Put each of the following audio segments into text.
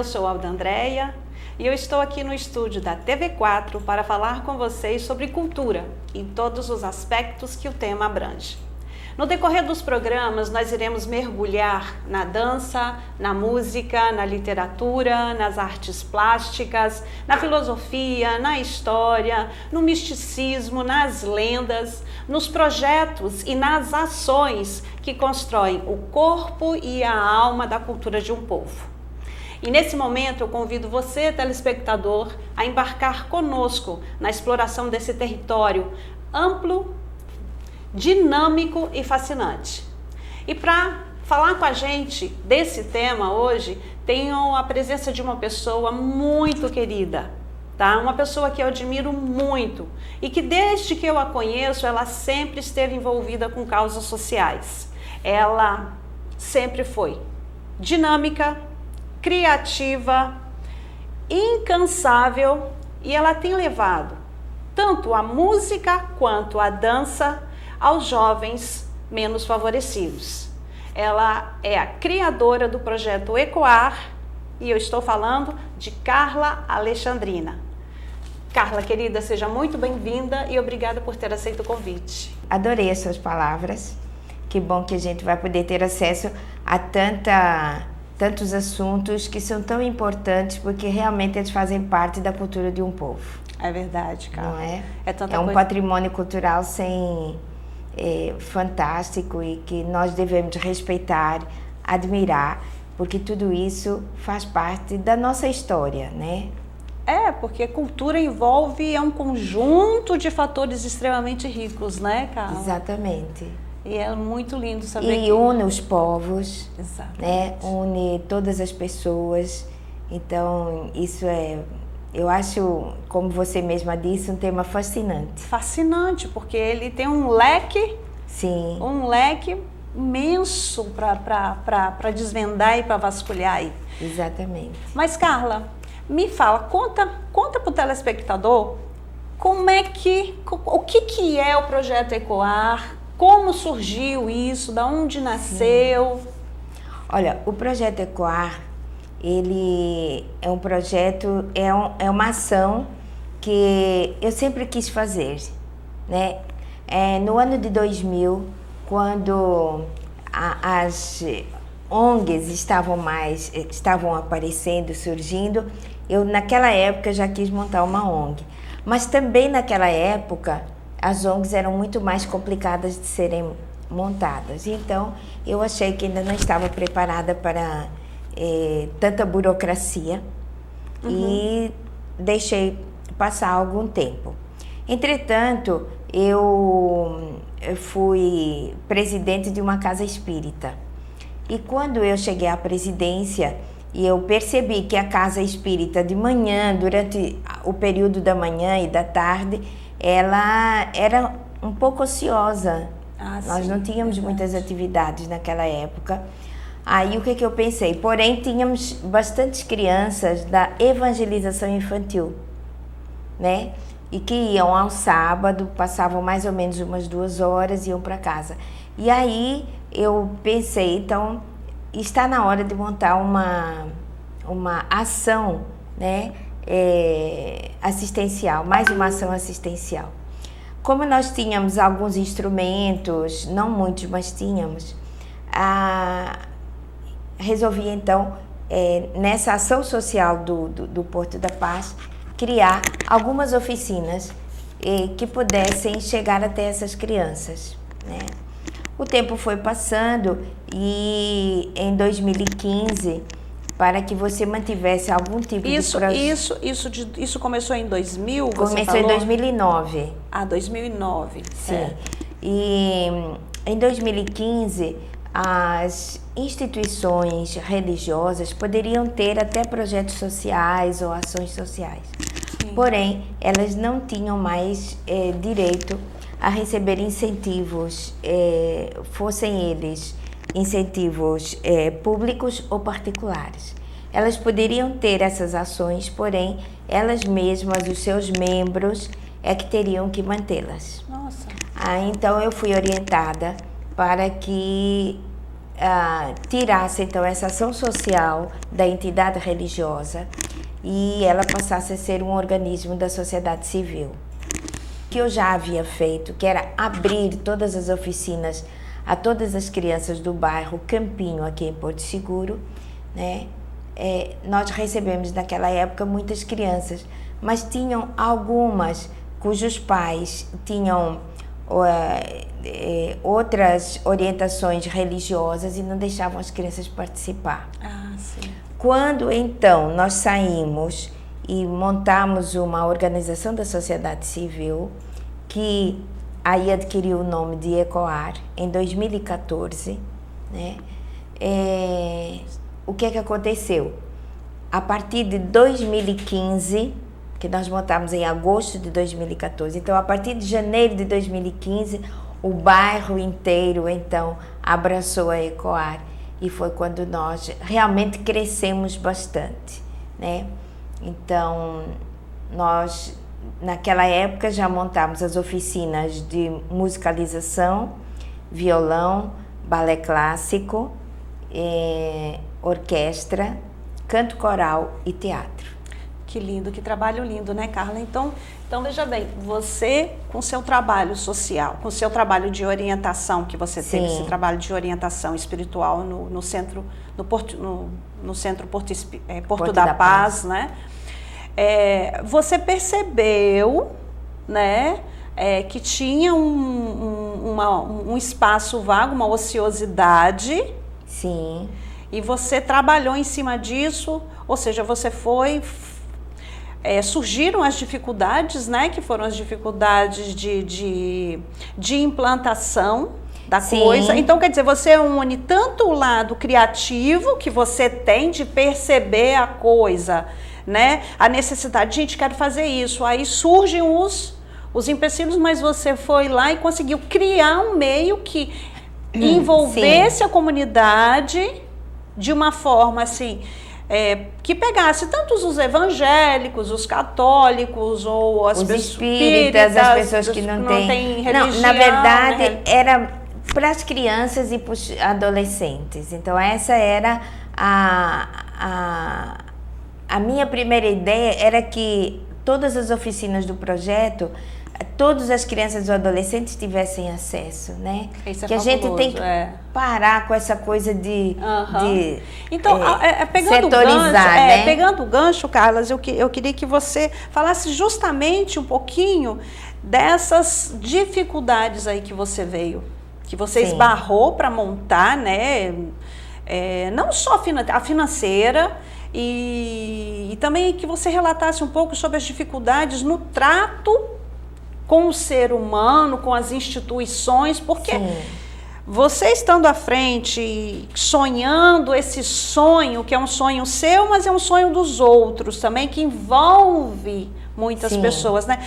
eu sou Alda Andréia e eu estou aqui no estúdio da TV4 para falar com vocês sobre cultura, em todos os aspectos que o tema abrange. No decorrer dos programas, nós iremos mergulhar na dança, na música, na literatura, nas artes plásticas, na filosofia, na história, no misticismo, nas lendas, nos projetos e nas ações que constroem o corpo e a alma da cultura de um povo. E nesse momento eu convido você, telespectador, a embarcar conosco na exploração desse território amplo, dinâmico e fascinante. E para falar com a gente desse tema hoje, tenho a presença de uma pessoa muito querida, tá? Uma pessoa que eu admiro muito e que desde que eu a conheço, ela sempre esteve envolvida com causas sociais. Ela sempre foi dinâmica, criativa, incansável e ela tem levado tanto a música quanto a dança aos jovens menos favorecidos. Ela é a criadora do projeto Ecoar e eu estou falando de Carla Alexandrina. Carla, querida, seja muito bem-vinda e obrigada por ter aceito o convite. Adorei as suas palavras. Que bom que a gente vai poder ter acesso a tantos assuntos que são tão importantes porque realmente eles fazem parte da cultura de um povo. É verdade, Carla. Não é? É um patrimônio cultural fantástico e que nós devemos respeitar, admirar, porque tudo isso faz parte da nossa história, né? Porque cultura envolve um conjunto de fatores extremamente ricos, né, Carla? Exatamente. E é muito lindo saber que une os povos, né? Une todas as pessoas. Então, isso eu acho, como você mesma disse, um tema fascinante. Fascinante, porque ele tem um leque, sim, um leque imenso para desvendar e para vasculhar aí. Exatamente. Mas, Carla, me fala, conta para o telespectador o que é o Projeto Ecoar, como surgiu isso, da onde nasceu? Sim. Olha, o Projeto Ecoar, ele é um projeto, é uma ação que eu sempre quis fazer, né? No ano de 2000, quando as ONGs estavam aparecendo, surgindo, eu naquela época já quis montar uma ONG. Mas também naquela época, as ONGs eram muito mais complicadas de serem montadas. Então, eu achei que ainda não estava preparada para tanta burocracia e deixei passar algum tempo. Entretanto, eu fui presidente de uma casa espírita. E quando eu cheguei à presidência, e eu percebi que a casa espírita de manhã, durante o período da manhã e da tarde, ela era um pouco ociosa. Nós não tínhamos muitas atividades naquela época. Aí o que eu pensei? Porém, tínhamos bastantes crianças da evangelização infantil, né? E que iam ao sábado, passavam mais ou menos umas 2 horas e iam para casa. E aí eu pensei, então, está na hora de montar uma ação, né? Assistencial, mais uma ação assistencial. Como nós tínhamos alguns instrumentos, não muitos, mas tínhamos, resolvi então, nessa ação social do Porto da Paz, criar algumas oficinas que pudessem chegar até essas crianças, né? O tempo foi passando e em 2015, para que você mantivesse algum tipo de projeto... Isso começou em 2000, você Começou falou? Em 2009. 2009. Sim. E em 2015, as instituições religiosas poderiam ter até projetos sociais ou ações sociais. Sim. Porém, elas não tinham mais direito a receber incentivos, fossem eles incentivos públicos ou particulares. Elas poderiam ter essas ações, porém, elas mesmas, os seus membros, que teriam que mantê-las. Nossa. Então, eu fui orientada para que tirasse então essa ação social da entidade religiosa e ela passasse a ser um organismo da sociedade civil. O que eu já havia feito, que era abrir todas as oficinas a todas as crianças do bairro Campinho, aqui em Porto Seguro, né? Nós recebemos naquela época muitas crianças, mas tinham algumas cujos pais tinham outras orientações religiosas e não deixavam as crianças participar. Sim. Quando então nós saímos e montamos uma organização da sociedade civil que aí adquiriu o nome de ECOAR em 2014, né? O que é que aconteceu? A partir de 2015, que nós montamos em agosto de 2014, então a partir de janeiro de 2015, o bairro inteiro então abraçou a ECOAR e foi quando nós realmente crescemos bastante, né? Então nós naquela época já montamos as oficinas de musicalização, violão, balé clássico, orquestra, canto coral e teatro. Que lindo, que trabalho lindo, né, Carla? Então veja bem, você com seu trabalho social, com seu trabalho de orientação, que você teve esse trabalho de orientação espiritual no centro, no centro Porto da Paz, né? Você percebeu, né, que tinha um espaço vago, uma ociosidade. Sim. E você trabalhou em cima disso, ou seja, você surgiram as dificuldades, né, que foram as dificuldades de implantação da coisa. Então, quer dizer, você une tanto o lado criativo que você tem de perceber a coisa, né, a necessidade, gente, quero fazer isso. Aí surgem os empecilhos, mas você foi lá e conseguiu criar um meio que envolvesse a comunidade de uma forma assim, que pegasse tanto os evangélicos, os católicos ou as pessoas espíritas, as pessoas que não têm religião. Não, na verdade, era para as crianças e para os adolescentes. Então, essa era a minha primeira ideia, era que todas as oficinas do projeto, todas as crianças e adolescentes tivessem acesso, né? Isso é que fabuloso, a gente tem que parar com essa coisa de então, pegando setorizar, né? Pegando o gancho, Carlas, eu queria que você falasse justamente um pouquinho dessas dificuldades aí que você esbarrou para montar, né? Não só a financeira, e também que você relatasse um pouco sobre as dificuldades no trato com o ser humano, com as instituições, porque você estando à frente, sonhando esse sonho, que é um sonho seu, mas é um sonho dos outros também, que envolve muitas pessoas, né?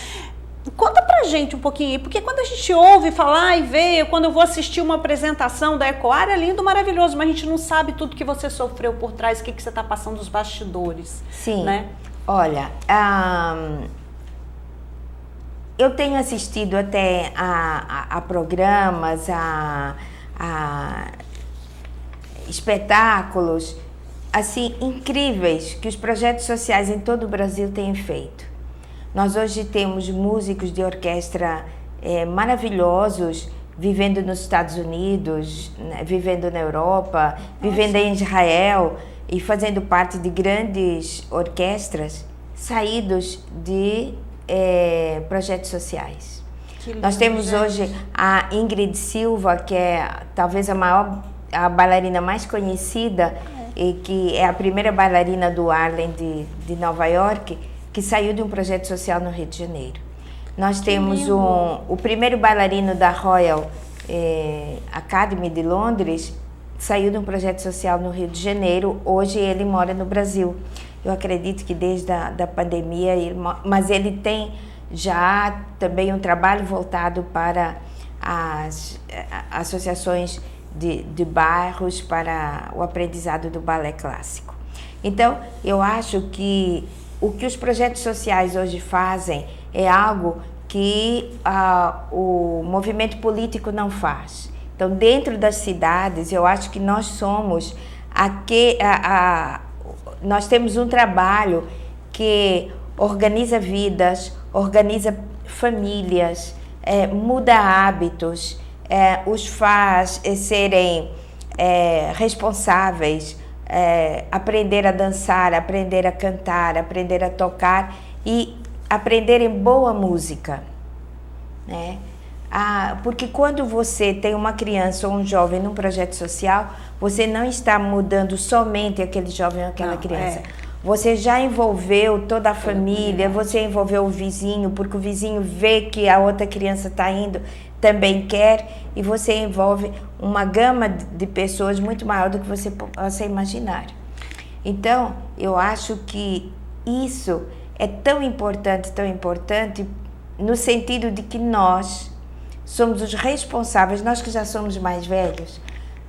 Conta pra gente um pouquinho, porque quando a gente ouve falar e vê, quando eu vou assistir uma apresentação da ECOAR, é lindo, maravilhoso, mas a gente não sabe tudo que você sofreu por trás, o que você está passando dos bastidores. Sim, né? Olha, eu tenho assistido até a programas, a espetáculos, assim, incríveis que os projetos sociais em todo o Brasil têm feito. Nós hoje temos músicos de orquestra maravilhosos vivendo nos Estados Unidos, né, vivendo na Europa, vivendo em Israel e fazendo parte de grandes orquestras saídos de projetos sociais. Nós temos hoje a Ingrid Silva, que é talvez a bailarina mais conhecida e que é a primeira bailarina do Harlem de Nova York, que saiu de um projeto social no Rio de Janeiro. Nós temos o primeiro bailarino da Royal Academy de Londres, saiu de um projeto social no Rio de Janeiro, hoje ele mora no Brasil. Eu acredito que desde a pandemia, mas ele tem já também um trabalho voltado para as associações de bairros, para o aprendizado do balé clássico. Então, eu acho que o que os projetos sociais hoje fazem é algo que o movimento político não faz, Então, dentro das cidades, eu acho que nós somos nós temos um trabalho que organiza vidas, organiza famílias, muda hábitos, os faz serem responsáveis, aprender a dançar, aprender a cantar, aprender a tocar e aprenderem boa música, né? Porque quando você tem uma criança ou um jovem num projeto social, você não está mudando somente aquele jovem ou aquela criança. Você já envolveu toda a família, você envolveu o vizinho, porque o vizinho vê que a outra criança está indo, também quer, e você envolve uma gama de pessoas muito maior do que você possa imaginar. Então, eu acho que isso é tão importante, no sentido de que nós somos os responsáveis, nós que já somos mais velhos,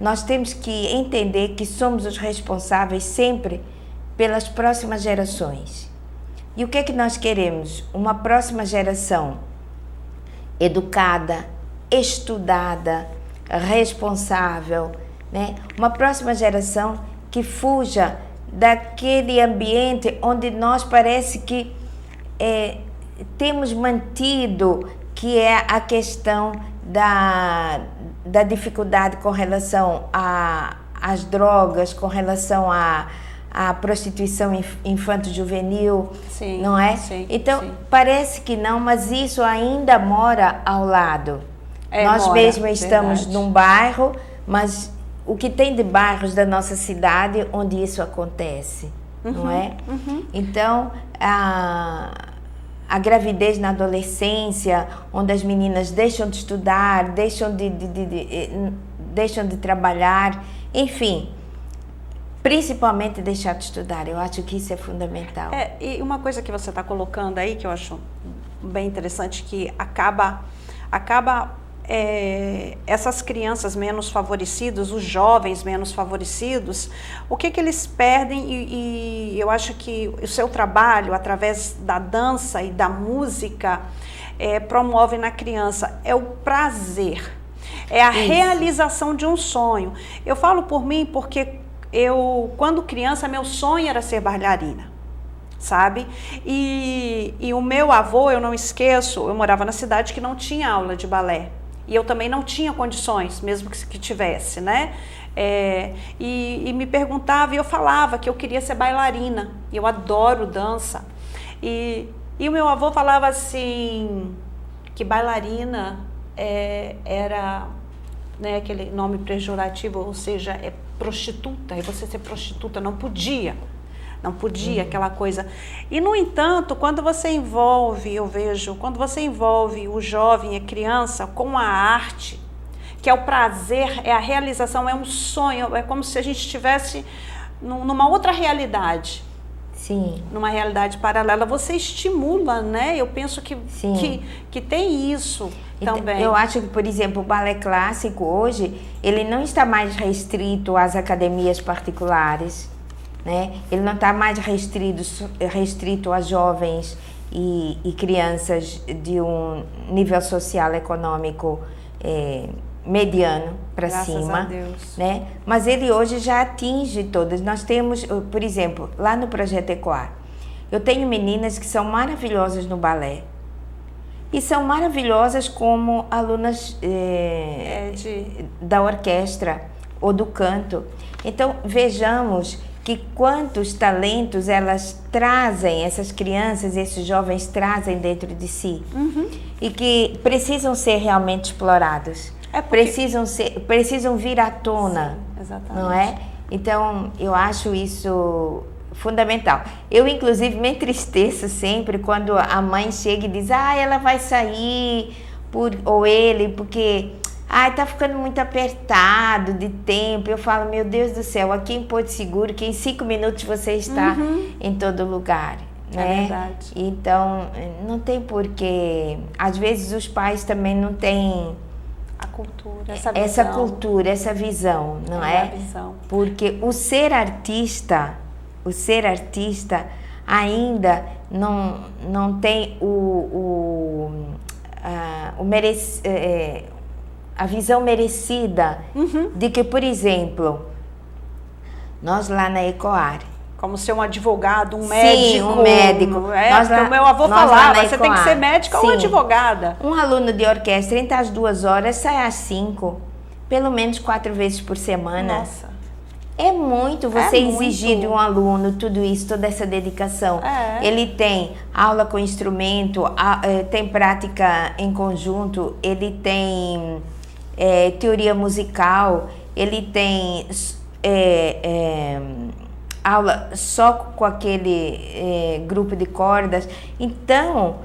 nós temos que entender que somos os responsáveis sempre pelas próximas gerações. E o que é que nós queremos? Uma próxima geração educada, estudada, responsável, né? Uma próxima geração que fuja daquele ambiente onde nós parece que temos mantido, que é a questão da dificuldade com relação às drogas, com relação à prostituição infanto-juvenil, não é? Sim, então, sim. Parece que não, mas isso ainda mora ao lado. Nós mesmos estamos num bairro, mas o que tem de bairros da nossa cidade onde isso acontece, não é? Então, a gravidez na adolescência, onde as meninas deixam de estudar, deixam de trabalhar, enfim, principalmente deixar de estudar. Eu acho que isso é fundamental. E uma coisa que você está colocando aí, que eu acho bem interessante, que acaba essas crianças menos favorecidas, os jovens menos favorecidos, o que eles perdem, e eu acho que o seu trabalho, através da dança e da música, promove na criança, é o prazer, é a realização de um sonho. Eu falo por mim porque quando criança, meu sonho era ser bailarina, sabe? E o meu avô, eu não esqueço, eu morava na cidade que não tinha aula de balé. E eu também não tinha condições, mesmo que tivesse, né? E me perguntava, e eu falava que eu queria ser bailarina. E eu adoro dança. E o meu avô falava assim, que bailarina era, né, aquele nome pejorativo, ou seja, prostituta. E você ser prostituta não podia. Não podia, aquela coisa. E, no entanto, quando você envolve, quando você envolve o jovem, a criança, com a arte, que é o prazer, é a realização, é um sonho, é como se a gente estivesse numa outra realidade. Sim. Numa realidade paralela, você estimula, né? Eu penso que tem isso também. Eu acho que, por exemplo, o balé clássico hoje, ele não está mais restrito às academias particulares, né? Ele não está mais restrito a jovens e crianças de um nível social, econômico mediano para cima. Graças a Deus. Né? Mas ele hoje já atinge todas. Nós temos, por exemplo, lá no Projeto Ecoar, eu tenho meninas que são maravilhosas no balé e são maravilhosas como alunas da orquestra ou do canto. Então, vejamos que quantos talentos elas trazem, essas crianças, esses jovens trazem dentro de si, e que precisam ser realmente explorados, precisam vir à tona. Sim, exatamente. Não é? Então, eu acho isso fundamental. Eu, inclusive, me entristeço sempre quando a mãe chega e diz, ela vai sair, ou ele, porque tá ficando muito apertado de tempo. Eu falo, meu Deus do céu, aqui em Porto Seguro, que em 5 minutos você está em todo lugar, né? É verdade. Então, não tem porquê. Às vezes os pais também não têm a cultura, essa cultura, essa visão, não é? A visão. Porque o ser artista ainda não tem a visão merecida de que, por exemplo, nós lá na Ecoar, como ser um advogado, um médico. Sim, um médico. Nós lá, o meu avô falava, você tem que ser médica ou advogada. Um aluno de orquestra entra às 2 horas, sai às 5, pelo menos 4 vezes por semana. Nossa. É muito você exigir de um aluno tudo isso, toda essa dedicação. Ele tem aula com instrumento, tem prática em conjunto, ele tem teoria musical, ele tem aula só com aquele grupo de cordas. Então,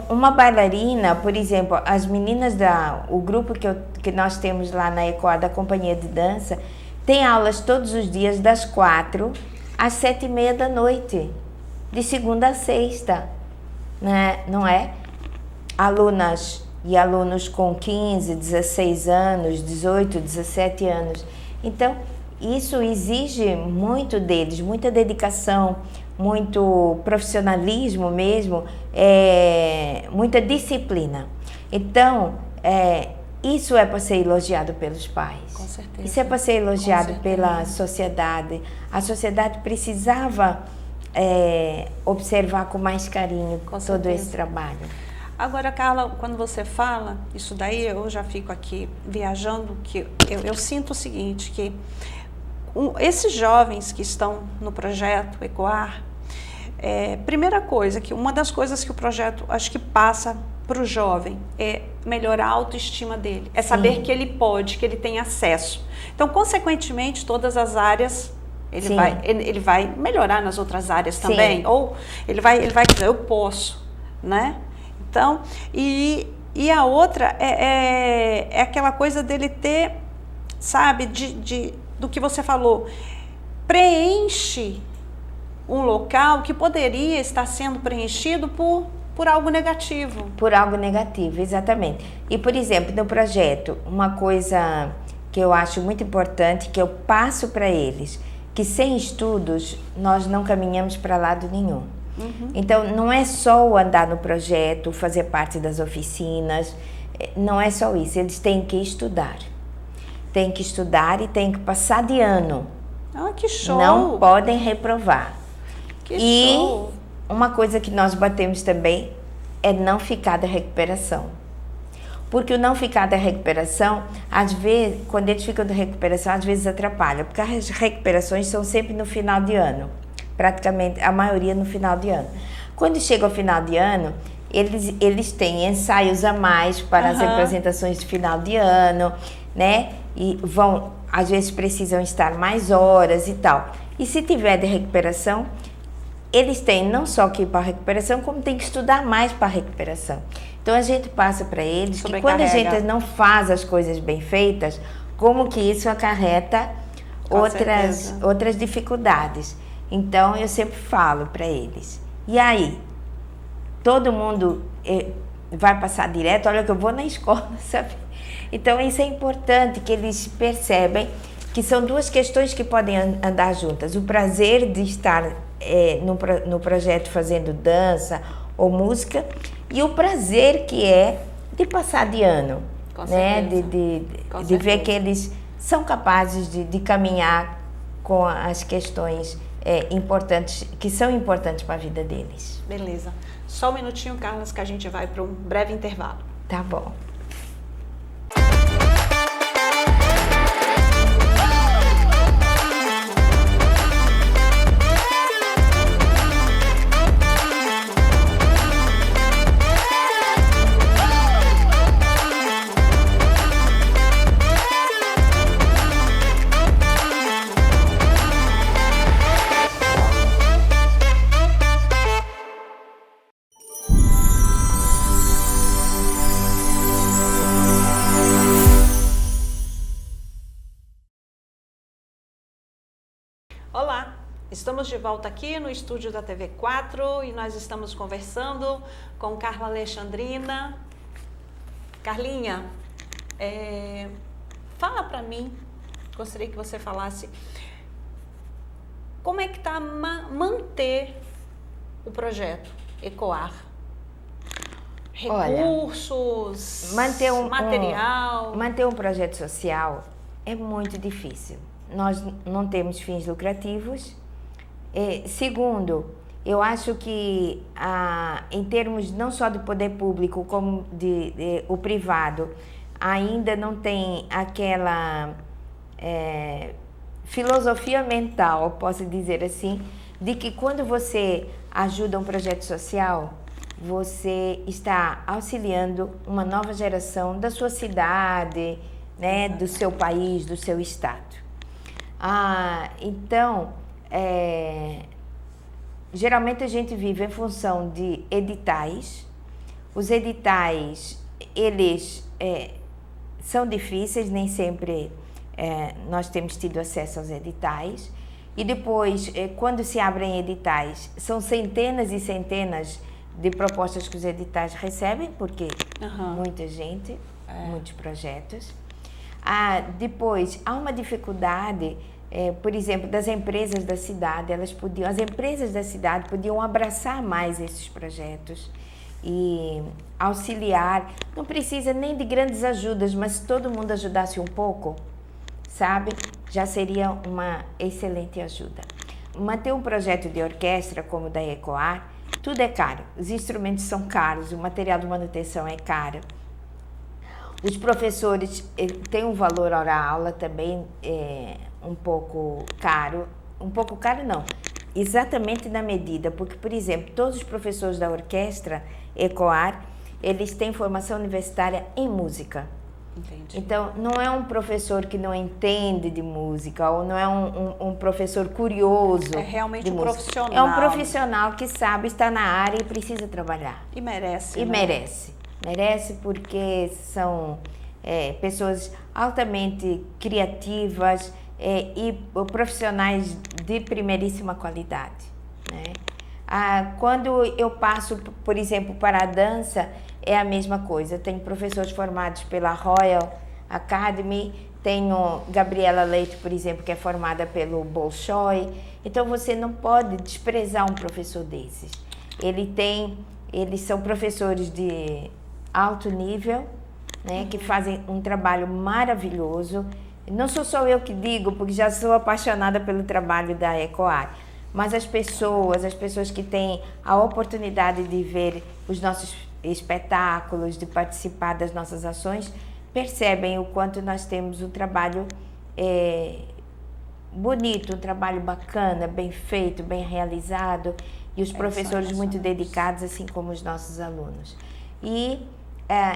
uma bailarina, por exemplo, as meninas o grupo que nós temos lá na Ecoar, da companhia de dança, tem aulas todos os dias das 4 às 7h30 da noite, de segunda a sexta, né? Não é? Alunas e alunos com 15, 16 anos, 18, 17 anos. Então, isso exige muito deles, muita dedicação, muito profissionalismo mesmo, muita disciplina. Então, isso é para ser elogiado pelos pais. Com certeza. Isso é para ser elogiado pela sociedade. A sociedade precisava observar com mais carinho todo esse trabalho. Agora, Carla, quando você fala isso daí, eu já fico aqui viajando, que eu sinto o seguinte, que esses jovens que estão no projeto Ecoar, primeira coisa, que uma das coisas que o projeto acho que passa para o jovem é melhorar a autoestima dele, é saber que ele pode, que ele tem acesso. Então, consequentemente, todas as áreas ele vai melhorar nas outras áreas também, ou ele vai dizer, eu posso, né? Então, e a outra é aquela coisa dele ter, sabe, do que você falou, preenche um local que poderia estar sendo preenchido por algo negativo. Por algo negativo, exatamente. E, por exemplo, no projeto, uma coisa que eu acho muito importante, que eu passo para eles, que sem estudos nós não caminhamos para lado nenhum. Então, não é só o andar no projeto, fazer parte das oficinas, não é só isso, eles têm que estudar. Têm que estudar e têm que passar de ano. Ah, que show! Não podem reprovar. Que show! Uma coisa que nós batemos também é não ficar da recuperação. Porque o não ficar da recuperação, às vezes, quando eles ficam da recuperação, às vezes atrapalha, porque as recuperações são sempre no final de ano. Praticamente a maioria no final de ano. Quando chega ao final de ano, eles têm ensaios a mais para as apresentações de final de ano, né? E às vezes precisam estar mais horas e tal. E se tiver de recuperação, eles têm não só que ir para a recuperação, como tem que estudar mais para a recuperação. Então a gente passa para eles que quando a gente não faz as coisas bem feitas, como que isso acarreta outras dificuldades. Então, eu sempre falo para eles, e aí? Todo mundo vai passar direto? Olha que eu vou na escola, sabe? Então, isso é importante, que eles percebem que são duas questões que podem andar juntas. O prazer de estar no projeto fazendo dança ou música e o prazer que é de passar de ano, né? De ver que eles são capazes de caminhar com as questões importantes, que são importantes para a vida deles. Beleza. Só um minutinho, Carlos, que a gente vai para um breve intervalo. Tá bom. Olá, estamos de volta aqui no estúdio da TV4 e nós estamos conversando com Carla Alexandrina. Carlinha, fala para mim, gostaria que você falasse, como é que está manter o projeto Ecoar recursos, material? Manter um projeto social é muito difícil. Nós não temos fins lucrativos. Segundo, eu acho que em termos não só do poder público como o privado, ainda não tem aquela filosofia mental, posso dizer assim, de que quando você ajuda um projeto social, você está auxiliando uma nova geração da sua cidade, né, do seu país, do seu estado. Então, geralmente a gente vive em função de editais. Os editais, eles são difíceis, nem sempre nós temos tido acesso aos editais. E depois, quando se abrem editais, são centenas e centenas de propostas que os editais recebem, porque muita gente, muitos projetos. Depois, há uma dificuldade, por exemplo, das empresas da cidade. As empresas da cidade podiam abraçar mais esses projetos e auxiliar. Não precisa nem de grandes ajudas, mas se todo mundo ajudasse um pouco, sabe, já seria uma excelente ajuda. Manter um projeto de orquestra como o da ECOAR, tudo é caro. Os instrumentos são caros, o material de manutenção é caro. Os professores têm um valor hora-aula também um pouco caro. Um pouco caro não, exatamente na medida, porque, por exemplo, todos os professores da orquestra ECOAR, eles têm formação universitária em música. Entendi. Então, não é um professor que não entende de música, ou não é um professor curioso. É realmente um profissional. É um profissional que sabe, está na área e precisa trabalhar. E merece. E né? merece. Merece porque são pessoas altamente criativas e profissionais de primeiríssima qualidade, né? Quando eu passo, por exemplo, para a dança, é a mesma coisa. Tenho professores formados pela Royal Academy, tenho Gabriela Leite, por exemplo, que é formada pelo Bolshoi. Então, você não pode desprezar um professor desses. Eles são professores de alto nível, né, que fazem um trabalho maravilhoso. Não sou só eu que digo, porque já sou apaixonada pelo trabalho da ECOAR, mas as pessoas que têm a oportunidade de ver os nossos espetáculos, de participar das nossas ações, percebem o quanto nós temos um trabalho bonito, um trabalho bacana, bem feito, bem realizado, e os professores muito dedicados, assim como os nossos alunos.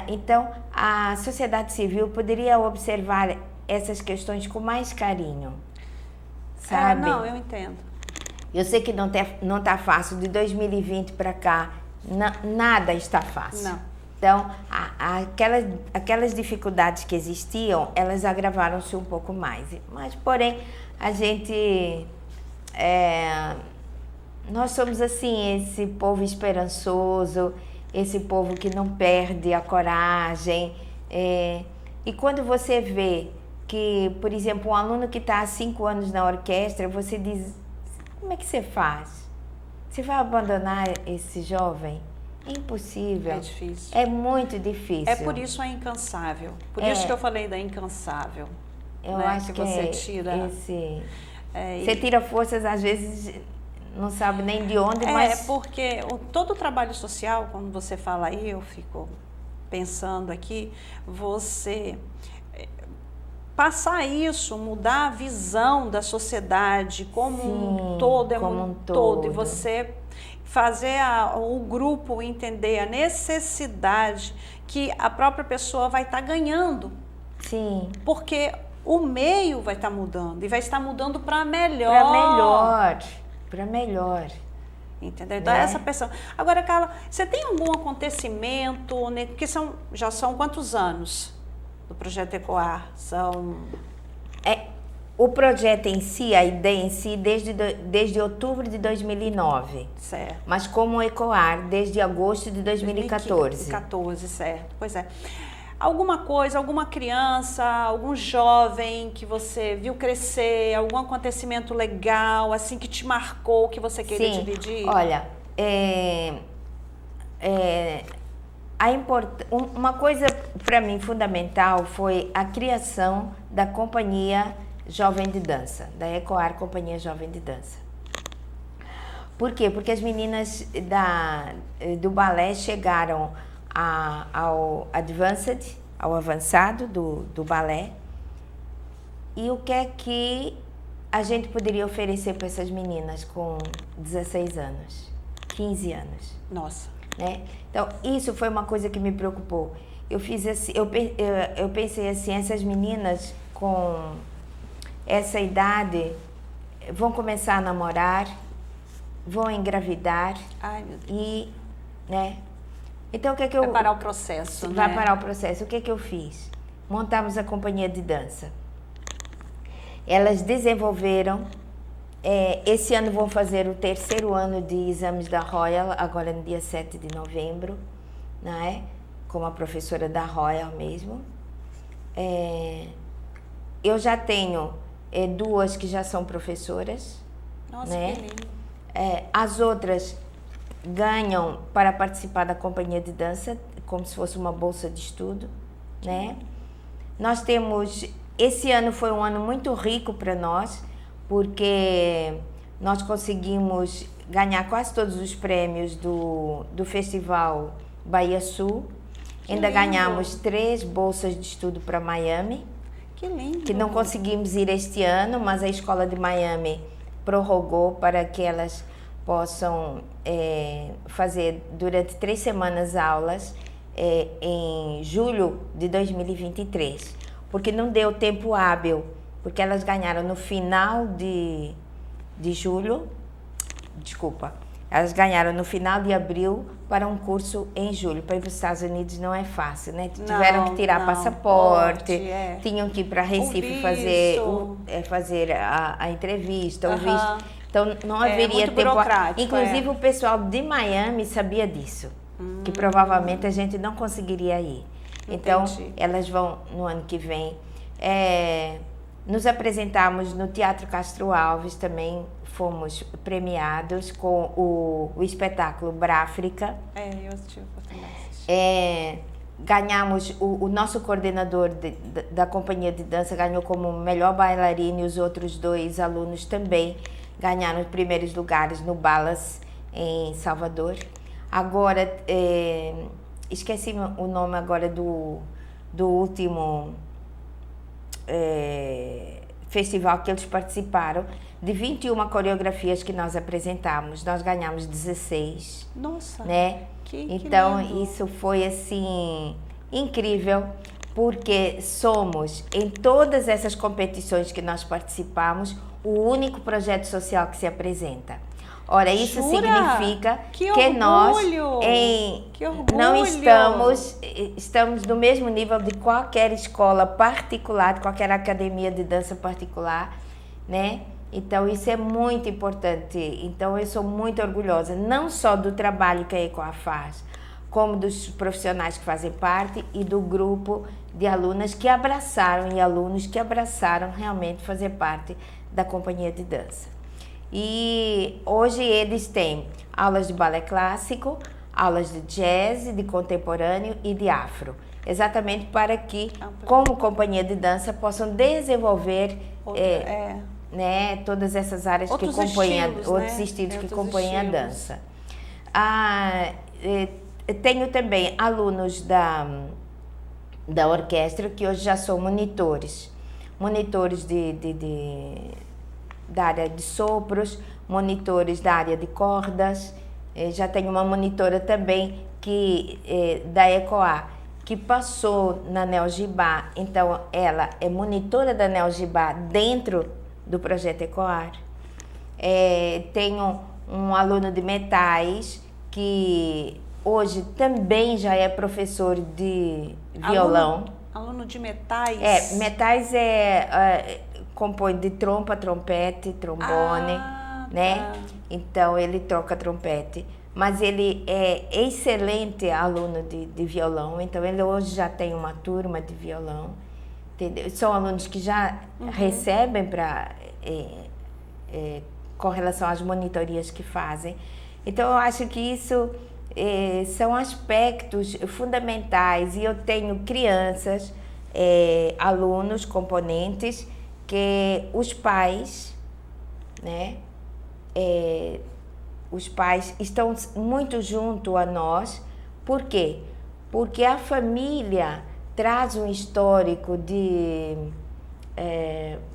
Então, a sociedade civil poderia observar essas questões com mais carinho, sabe? Não, eu entendo. Eu sei que não está fácil, de 2020 para cá, nada está fácil. Não. Então, aquelas dificuldades que existiam, elas agravaram-se um pouco mais. Mas, porém, a gente... nós somos assim, esse povo esperançoso, esse povo que não perde a coragem. E quando você vê que, por exemplo, um aluno que está há 5 anos na orquestra, você diz, como é que você faz? Você vai abandonar esse jovem? É impossível. É difícil. É muito difícil. É por isso a incansável. Por isso que eu falei da incansável. Eu né? acho que você tira... Você tira forças, às vezes, não sabe nem de onde, mas... porque todo o trabalho social, quando você fala aí, eu fico pensando aqui, você... passar isso, mudar a visão da sociedade como um todo, e você fazer o grupo entender a necessidade que a própria pessoa vai estar ganhando. Sim. Porque o meio vai estar mudando e vai estar mudando para melhor. Para melhor. Entendeu? Então, essa pessoa... Agora, Carla, você tem algum acontecimento, né? Porque já são quantos anos do Projeto ECOAR? O projeto em si, a ideia em si, desde outubro de 2009. Certo. Mas como ECOAR, desde agosto de 2014. 2014, certo. Pois é. Alguma coisa, alguma criança, algum jovem que você viu crescer, algum acontecimento legal, assim, que te marcou, que você queria dividir? Olha, Uma coisa para mim fundamental foi a criação da Companhia Jovem de Dança, da ECOAR Companhia Jovem de Dança. Por quê? Porque as meninas do balé chegaram ao Advanced, ao avançado do balé. E o que é que a gente poderia oferecer para essas meninas com 16 anos, 15 anos? Nossa. Né? Então, isso foi uma coisa que me preocupou. Eu fiz assim, eu pensei assim, essas meninas com essa idade vão começar a namorar, vão engravidar. Ai, meu Deus. E, né? Então, o que é que eu... Vai parar o processo, Vai né? parar o processo. O que é que eu fiz? Montamos a companhia de dança. Elas desenvolveram, esse ano vão fazer o 3º ano de exames da Royal, agora no dia 7 de novembro, né? Como a professora da Royal mesmo. Eu já tenho 2 que já são professoras. Nossa, né? que lindo. As outras ganham para participar da companhia de dança, como se fosse uma bolsa de estudo, né? Nós temos... Esse ano foi um ano muito rico para nós, porque nós conseguimos ganhar quase todos os prêmios do Festival Bahia Sul. Ainda ganhamos 3 bolsas de estudo para Miami. Que lindo. Que não conseguimos ir este ano, mas a Escola de Miami prorrogou para que elas possam fazer durante 3 semanas aulas em julho de 2023. Porque não deu tempo hábil, porque elas ganharam no final de julho, elas ganharam no final de abril para um curso em julho. Para ir para os Estados Unidos não é fácil, né? Tiveram que tirar passaporte, tinham que ir para Recife fazer a entrevista, o visto. Então não haveria tempo. Inclusive o pessoal de Miami sabia disso, que provavelmente a gente não conseguiria ir. Então, elas vão no ano que vem. Nos apresentamos no Teatro Castro Alves, também fomos premiados com o espetáculo Bráfrica. Eu assisti a oportunidade. Ganhamos, o nosso coordenador da companhia de dança ganhou como melhor bailarino e os outros 2 alunos também ganharam os primeiros lugares no Balas, em Salvador. Agora... esqueci o nome agora do último festival que eles participaram. De 21 coreografias que nós apresentamos, nós ganhamos 16. Nossa! Né? Então, isso foi assim incrível, porque somos, em todas essas competições que nós participamos, o único projeto social que se apresenta. Ora, isso significa que nós não estamos no mesmo nível de qualquer escola particular, de qualquer academia de dança particular, né? Então, isso é muito importante. Então, eu sou muito orgulhosa, não só do trabalho que a ECOAR faz, como dos profissionais que fazem parte e do grupo de alunas que abraçaram e alunos que abraçaram realmente fazer parte da companhia de dança. E hoje eles têm aulas de balé clássico, aulas de jazz, de contemporâneo e de afro, exatamente para que, como companhia de dança, possam desenvolver né, todas essas áreas que compõem outros estilos que compõem a dança. Tenho também alunos da orquestra que hoje já são monitores da área de sopros, monitores da área de cordas. Já tenho uma monitora também da ECOAR, que passou na Neo-Gibá, então ela é monitora da Neo-Gibá dentro do projeto ECOAR. Tenho um aluno de metais que hoje também já é professor de violão. Aluno de metais? Metais compõe de trompa, trompete, trombone, né? Tá. Então, ele toca trompete. Mas ele é excelente aluno de violão, então ele hoje já tem uma turma de violão, entendeu? São alunos que já recebem com relação às monitorias que fazem. Então, eu acho que isso são aspectos fundamentais e eu tenho crianças, alunos, componentes, que os pais, né, os pais estão muito junto a nós. Por quê? Porque a família traz um histórico de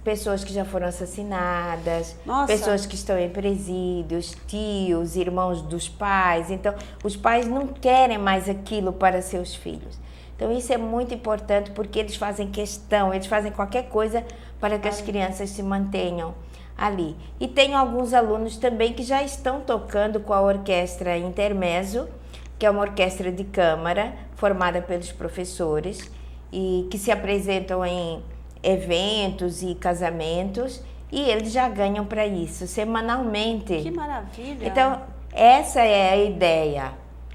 pessoas que já foram assassinadas, Nossa. Pessoas que estão em presídios, tios, irmãos dos pais. Então, os pais não querem mais aquilo para seus filhos. Então, isso é muito importante porque eles fazem questão, eles fazem qualquer coisa para que as crianças se mantenham ali. E tem alguns alunos também que já estão tocando com a Orquestra Intermezzo, que é uma orquestra de câmara formada pelos professores e que se apresentam em eventos e casamentos, e eles já ganham para isso semanalmente. Que maravilha! Então, essa é a ideia.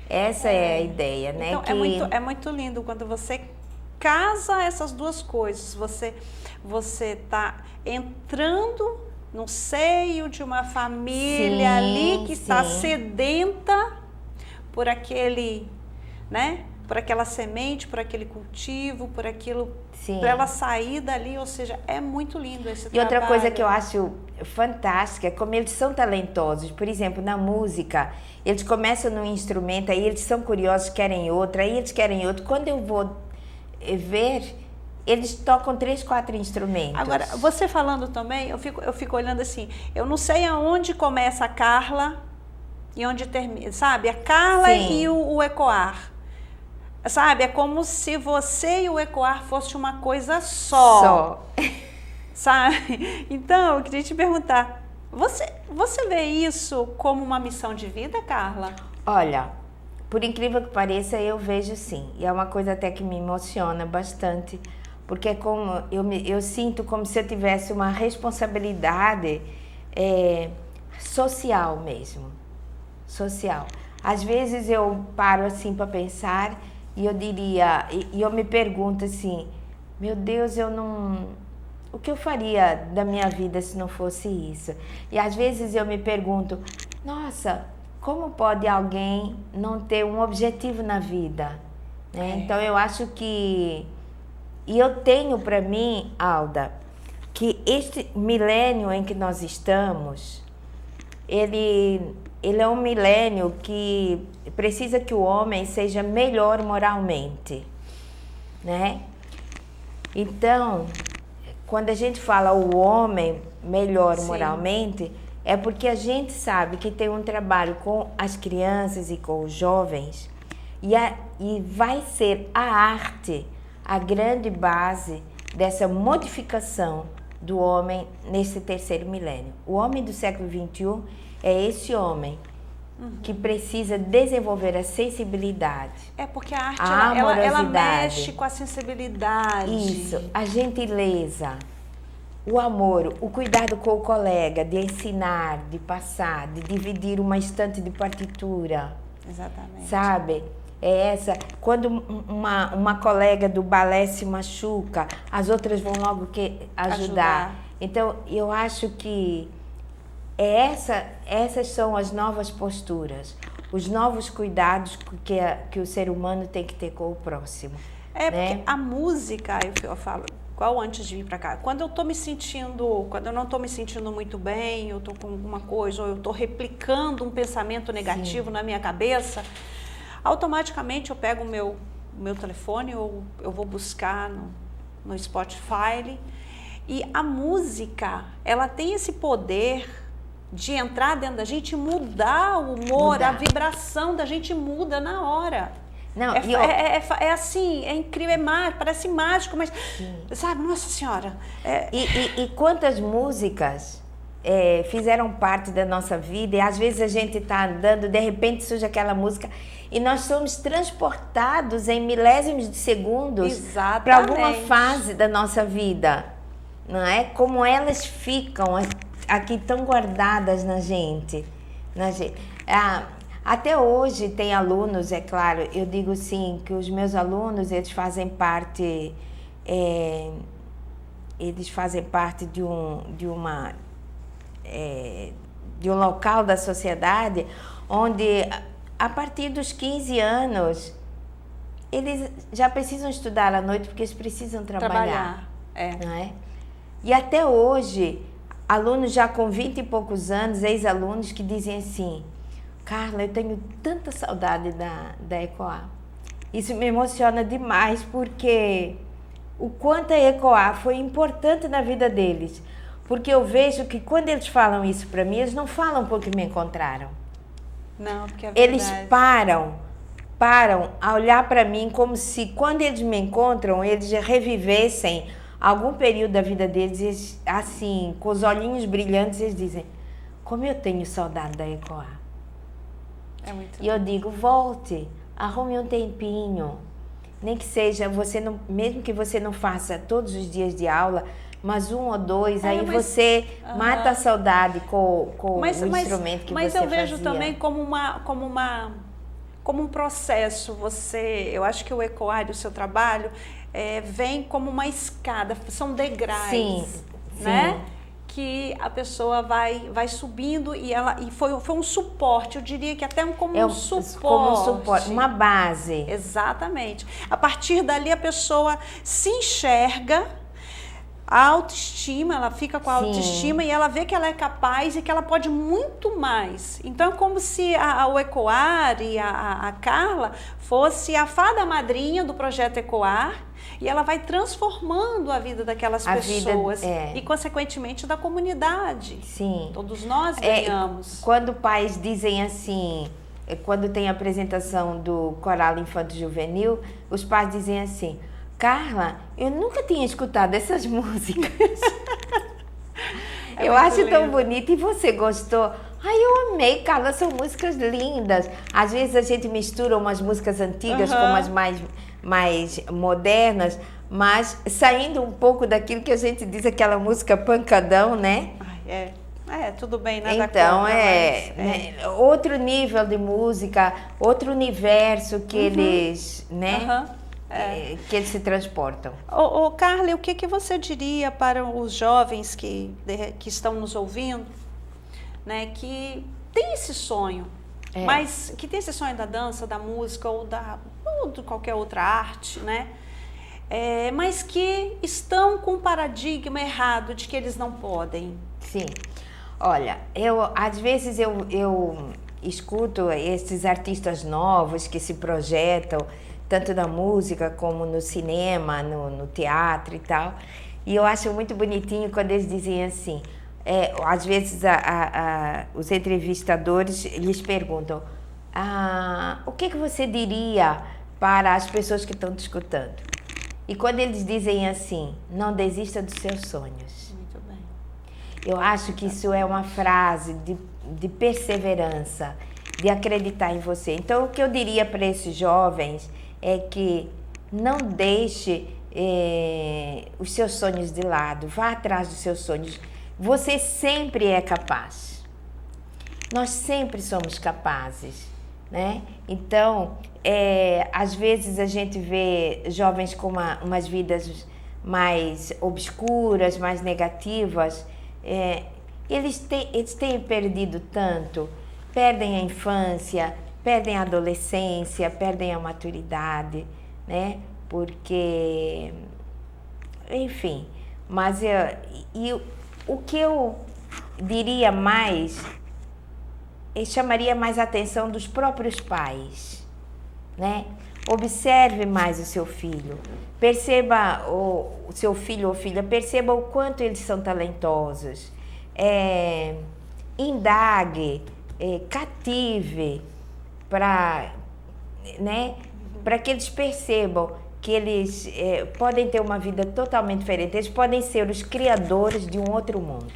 Essa é a ideia, né? Então, que... é muito lindo quando você casa essas duas coisas. Você tá entrando no seio de uma família ali que está sedenta por aquele, né? Por aquela semente, por aquele cultivo, por aquilo, para ela sair dali, ou seja, é muito lindo esse trabalho. E outra coisa que eu acho fantástica é como eles são talentosos. Por exemplo, na música, eles começam num instrumento, aí eles são curiosos, querem outro, aí eles querem outro. Quando eu vou ver, eles tocam 3, 4 instrumentos. Agora, você falando também, eu fico olhando assim, eu não sei aonde começa a Carla e onde termina, sabe? A Carla e o ecoar. Sabe, é como se você e o ecoar fosse uma coisa só. Sabe? Então, eu queria te perguntar, você vê isso como uma missão de vida, Carla? Olha, por incrível que pareça, eu vejo sim. E é uma coisa até que me emociona bastante, porque é como eu sinto como se eu tivesse uma responsabilidade social mesmo. Social. Às vezes eu paro assim para pensar e eu diria, e eu me pergunto assim, meu Deus, o que eu faria da minha vida se não fosse isso? E às vezes eu me pergunto, nossa, como pode alguém não ter um objetivo na vida? Né? Então eu acho que, e eu tenho para mim, Alda, que este milênio em que nós estamos, ele é um milênio que precisa que o homem seja melhor moralmente, né? Então, quando a gente fala o homem melhor moralmente, é porque a gente sabe que tem um trabalho com as crianças e com os jovens e vai ser a arte a grande base dessa modificação do homem nesse terceiro milênio. O homem do século XXI é esse homem que precisa desenvolver a sensibilidade. É porque a arte, ela mexe com a sensibilidade. Isso, a gentileza, o amor, o cuidado com o colega, de ensinar, de passar, de dividir uma estante de partitura. Exatamente. Sabe? É essa, quando uma colega do balé se machuca, as outras vão logo ajudar. Então, eu acho que essas são as novas posturas, os novos cuidados que o ser humano tem que ter com o próximo. Porque a música, eu falo, igual antes de vir para cá, quando eu não estou me sentindo muito bem, eu estou com alguma coisa, ou eu estou replicando um pensamento negativo na minha cabeça, automaticamente eu pego o meu telefone, ou eu vou buscar no Spotify, e a música, ela tem esse poder de entrar dentro da gente e mudar o humor, a vibração da gente muda na hora. Não, é assim, é incrível, parece mágico, mas, sabe, nossa senhora. E quantas músicas fizeram parte da nossa vida, e às vezes a gente está andando, de repente surge aquela música, e nós somos transportados em milésimos de segundos para alguma fase da nossa vida, não é? Como elas ficam aqui tão guardadas na gente. Até hoje tem alunos, é claro, eu digo sim, que os meus alunos, eles fazem parte de um local da sociedade onde a partir dos 15 anos, eles já precisam estudar à noite porque eles precisam trabalhar. Não é? E até hoje, alunos já com 20 e poucos anos, ex-alunos que dizem assim: Carla, eu tenho tanta saudade da ECOA. Isso me emociona demais porque o quanto a ECOA foi importante na vida deles. Porque eu vejo que quando eles falam isso para mim, eles não falam porque me encontraram. Não, porque é verdade. Eles param a olhar para mim como se quando eles me encontram, eles revivessem algum período da vida deles, eles, assim, com os olhinhos brilhantes, eles dizem: como eu tenho saudade da ECOA. É muito E eu digo: volte, arrume um tempinho, nem que seja, mesmo que você não faça todos os dias de aula, mas 1 ou 2, aí você mata a saudade com o instrumento que você fazia. Mas eu vejo também como um processo. Eu acho que o ECOAR, o seu trabalho, vem como uma escada, são degraus, né? Sim. Que a pessoa vai subindo e foi um suporte, eu diria que até como um suporte. Como um suporte, uma base. Exatamente. A partir dali a pessoa se enxerga, a autoestima, ela fica com a autoestima e ela vê que ela é capaz e que ela pode muito mais. Então é como se o ECOAR e a Carla fosse a fada madrinha do projeto ECOAR, e ela vai transformando a vida daquelas pessoas e, consequentemente, da comunidade. Sim. Todos nós ganhamos. Quando pais dizem assim, quando tem a apresentação do Coral Infanto Juvenil, os pais dizem assim: Carla, eu nunca tinha escutado essas músicas. Eu acho lindo. Tão bonito. E você gostou? Ai, eu amei, Carla, são músicas lindas. Às vezes a gente mistura umas músicas antigas com umas mais modernas, mas saindo um pouco daquilo que a gente diz, aquela música pancadão, né? Tudo bem, nada então, contra, outro nível de música, outro universo que eles, né? Que eles se transportam. Carla, o que você diria para os jovens que estão nos ouvindo, né, que tem esse sonho, mas que tem esse sonho da dança, da música ou de qualquer outra arte, né? Mas que estão com um paradigma errado de que eles não podem? Sim. Olha, às vezes eu escuto esses artistas novos que se projetam, tanto na música como no cinema, no teatro e tal. E eu acho muito bonitinho quando eles dizem assim, às vezes os entrevistadores lhes perguntam: o que você diria para as pessoas que estão te escutando? E quando eles dizem assim: não desista dos seus sonhos. Muito bem. Eu acho que isso é uma frase de perseverança, de acreditar em você. Então, o que eu diria para esses jovens é que não deixe os seus sonhos de lado, vá atrás dos seus sonhos. Você sempre é capaz. Nós sempre somos capazes, né? Então, às vezes a gente vê jovens com umas vidas mais obscuras, mais negativas. Eles têm perdido tanto, perdem a infância, perdem a adolescência, perdem a maturidade, né? Porque, enfim, mas o que eu diria mais, chamaria mais a atenção dos próprios pais, né? Observe mais o seu filho, perceba o seu filho ou filha, perceba o quanto eles são talentosos, indague, cative, para que eles percebam que eles podem ter uma vida totalmente diferente, eles podem ser os criadores de um outro mundo.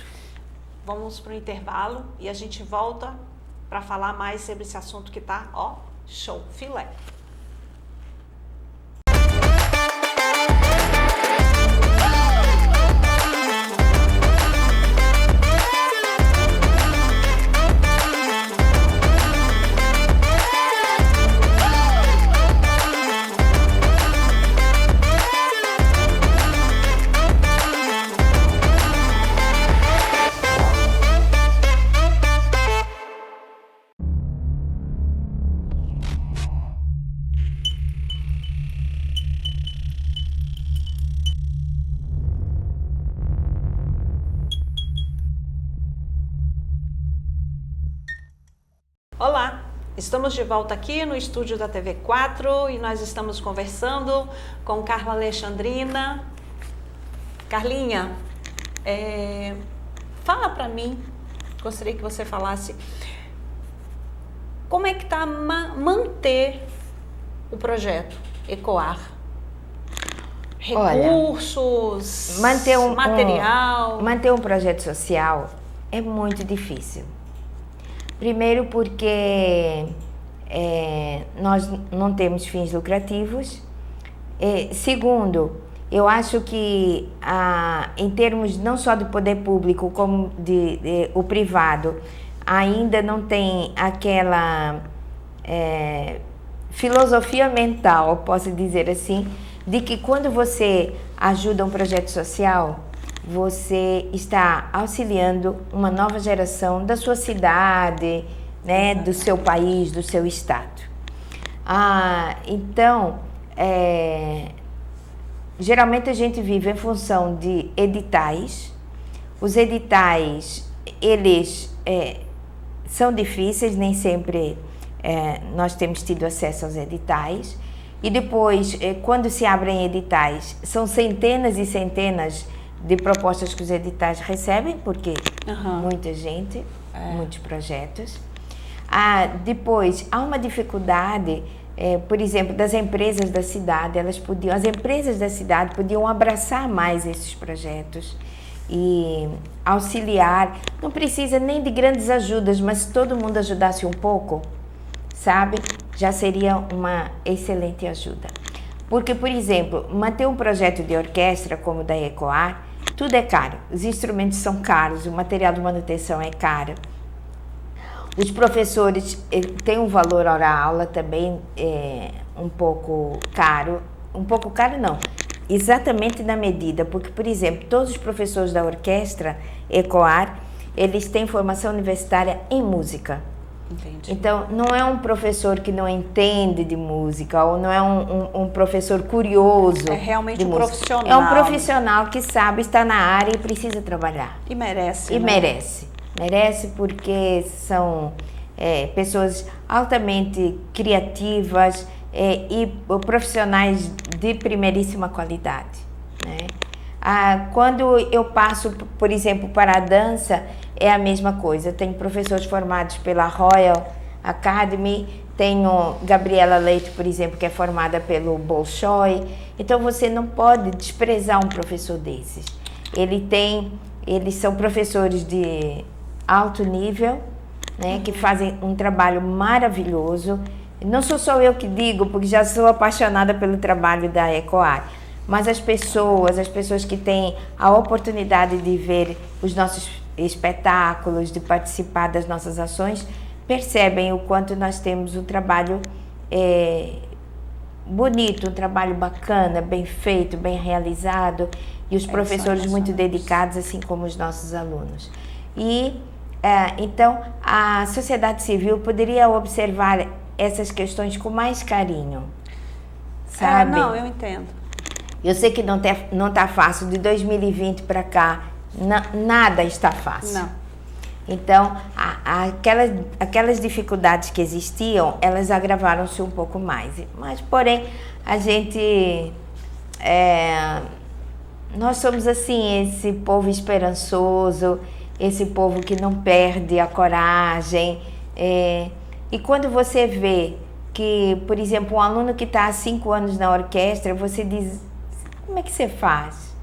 Vamos para o intervalo e a gente volta para falar mais sobre esse assunto que tá, show, filé. Estamos de volta aqui no estúdio da TV4 e nós estamos conversando com Carla Alexandrina. Carlinha, fala para mim, gostaria que você falasse, como é que está manter o projeto ECOAR? Recursos, material? Manter um projeto social é muito difícil. Primeiro porque nós não temos fins lucrativos. Segundo, eu acho que em termos não só do poder público como o privado, ainda não tem aquela filosofia mental, posso dizer assim, de que quando você ajuda um projeto social, você está auxiliando uma nova geração da sua cidade, né, do seu país, do seu estado. Então, geralmente a gente vive em função de editais. Os editais, eles são difíceis, nem sempre nós temos tido acesso aos editais. E depois, quando se abrem editais, são centenas e centenas de propostas que os editais recebem, porque muita gente, muitos projetos. Depois, há uma dificuldade, por exemplo, das empresas da cidade. As empresas da cidade podiam abraçar mais esses projetos e auxiliar. Não precisa nem de grandes ajudas, mas se todo mundo ajudasse um pouco, sabe, já seria uma excelente ajuda. Porque, por exemplo, manter um projeto de orquestra como o da ECOAR, tudo é caro. Os instrumentos são caros, o material de manutenção é caro. Os professores têm um valor hora-aula também um pouco caro. Um pouco caro não, exatamente na medida. Porque, por exemplo, todos os professores da orquestra ECOAR, eles têm formação universitária em música. Entendi. Então, não é um professor que não entende de música, ou não é um professor curioso. É realmente um profissional. É um profissional que sabe, está na área e precisa trabalhar. E merece. E merece. Merece porque são pessoas altamente criativas e profissionais de primeiríssima qualidade, né? Quando eu passo, por exemplo, para a dança, é a mesma coisa. Tenho professores formados pela Royal Academy, tenho Gabriela Leite, por exemplo, que é formada pelo Bolshoi. Então, você não pode desprezar um professor desses. Eles são professores de alto nível, né, que fazem um trabalho maravilhoso. Não sou só eu que digo, porque já sou apaixonada pelo trabalho da ECOAR. Mas as pessoas que têm a oportunidade de ver os nossos espetáculos, de participar das nossas ações, percebem o quanto nós temos um trabalho bonito, um trabalho bacana, bem feito, bem realizado, e os professores muito dedicados, assim como os nossos alunos. Então, a sociedade civil poderia observar essas questões com mais carinho, sabe? Não, eu entendo. Eu sei que não está fácil, de 2020 para cá, nada está fácil. Não. Então, aquelas dificuldades que existiam, elas agravaram-se um pouco mais. Mas, porém, a gente... nós somos assim, esse povo esperançoso, esse povo que não perde a coragem. E quando você vê que, por exemplo, um aluno que está há 5 anos na orquestra, você diz... Como é que você faz?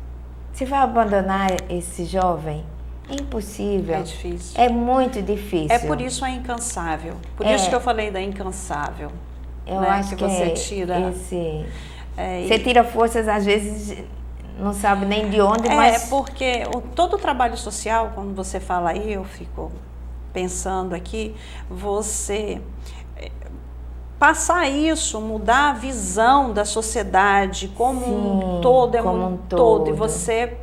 Você vai abandonar esse jovem? É impossível. É difícil. É muito difícil. É por isso a incansável. Por isso que eu falei da incansável. Eu né? acho que você tira... Você tira forças, às vezes, não sabe nem de onde, mas... porque todo o trabalho social, quando você fala aí, eu fico pensando aqui, você... passar isso, mudar a visão da sociedade como um todo, um todo, e você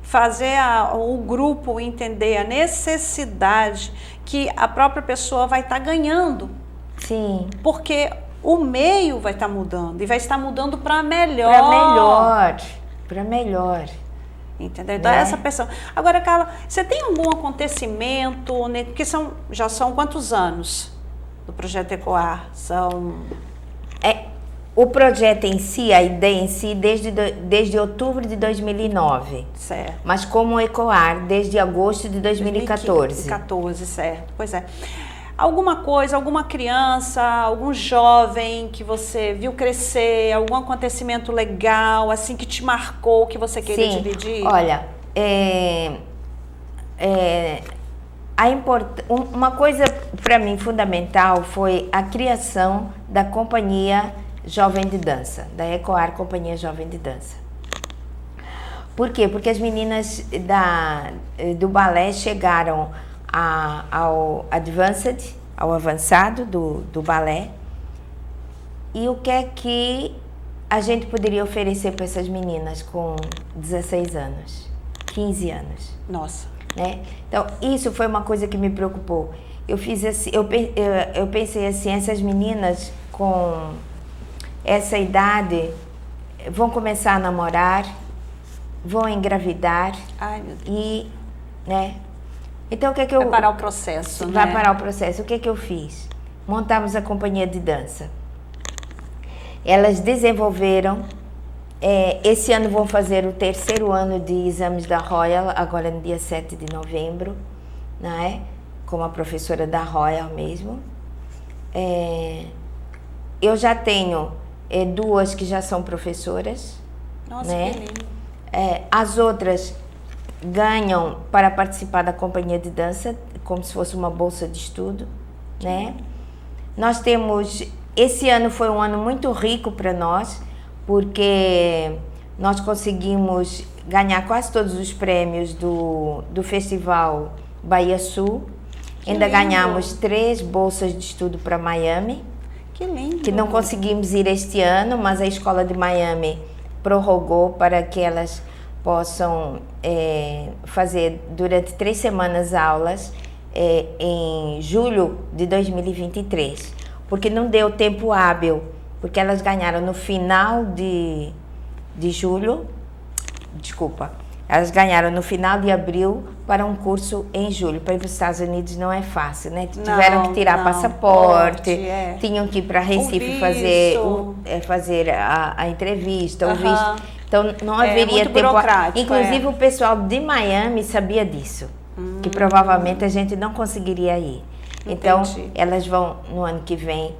fazer o grupo entender a necessidade que a própria pessoa vai estar ganhando. Sim. Porque o meio vai estar mudando, e vai estar mudando para melhor. Para melhor. Entendeu? Então, essa pessoa... Agora, Carla, você tem algum acontecimento, né? Porque já são quantos anos do projeto Ecoar? O projeto em si, a ideia em si, desde outubro de 2009. Certo. Mas como Ecoar, desde agosto de 2014. 2014, certo. Pois é. Alguma coisa, alguma criança, algum jovem que você viu crescer, algum acontecimento legal, assim, que te marcou, que você queria dividir? Olha, uma coisa para mim fundamental foi a criação da Companhia Jovem de Dança, da Ecoar Companhia Jovem de Dança. Por quê? Porque as meninas do balé chegaram ao advanced, ao avançado do balé. E o que é que a gente poderia oferecer para essas meninas com 16 anos, 15 anos? Nossa. Né? Então, isso foi uma coisa que me preocupou. Eu fiz assim, eu pensei assim, essas meninas com essa idade vão começar a namorar, vão engravidar. Ai, meu Deus. E, né? Então, o que é que vai parar o processo, Vai né? parar o processo. O que é que eu fiz? Montamos a companhia de dança. Elas desenvolveram, esse ano vão fazer o 3º ano de exames da Royal, agora no dia 7 de novembro, né? Como a professora da Royal mesmo. Eu já tenho 2 que já são professoras. Nossa, né? que lindo. As outras ganham para participar da companhia de dança, como se fosse uma bolsa de estudo, né? Nós temos, esse ano foi um ano muito rico para nós, porque nós conseguimos ganhar quase todos os prêmios do Festival Bahia Sul. Ainda lindo. ganhamos 3 bolsas de estudo para Miami, Que lindo. que não conseguimos ir este ano, mas a escola de Miami prorrogou para que elas possam fazer durante 3 semanas aulas em julho de 2023, porque não deu tempo hábil, porque elas ganharam no final de julho, elas ganharam no final de abril para um curso em julho. Para ir para os Estados Unidos não é fácil, né? Tiveram que tirar passaporte, tinham que ir para Recife fazer a entrevista, o visto. Então não haveria tempo. Inclusive o pessoal de Miami sabia disso, que provavelmente a gente não conseguiria ir. Então elas vão no ano que vem.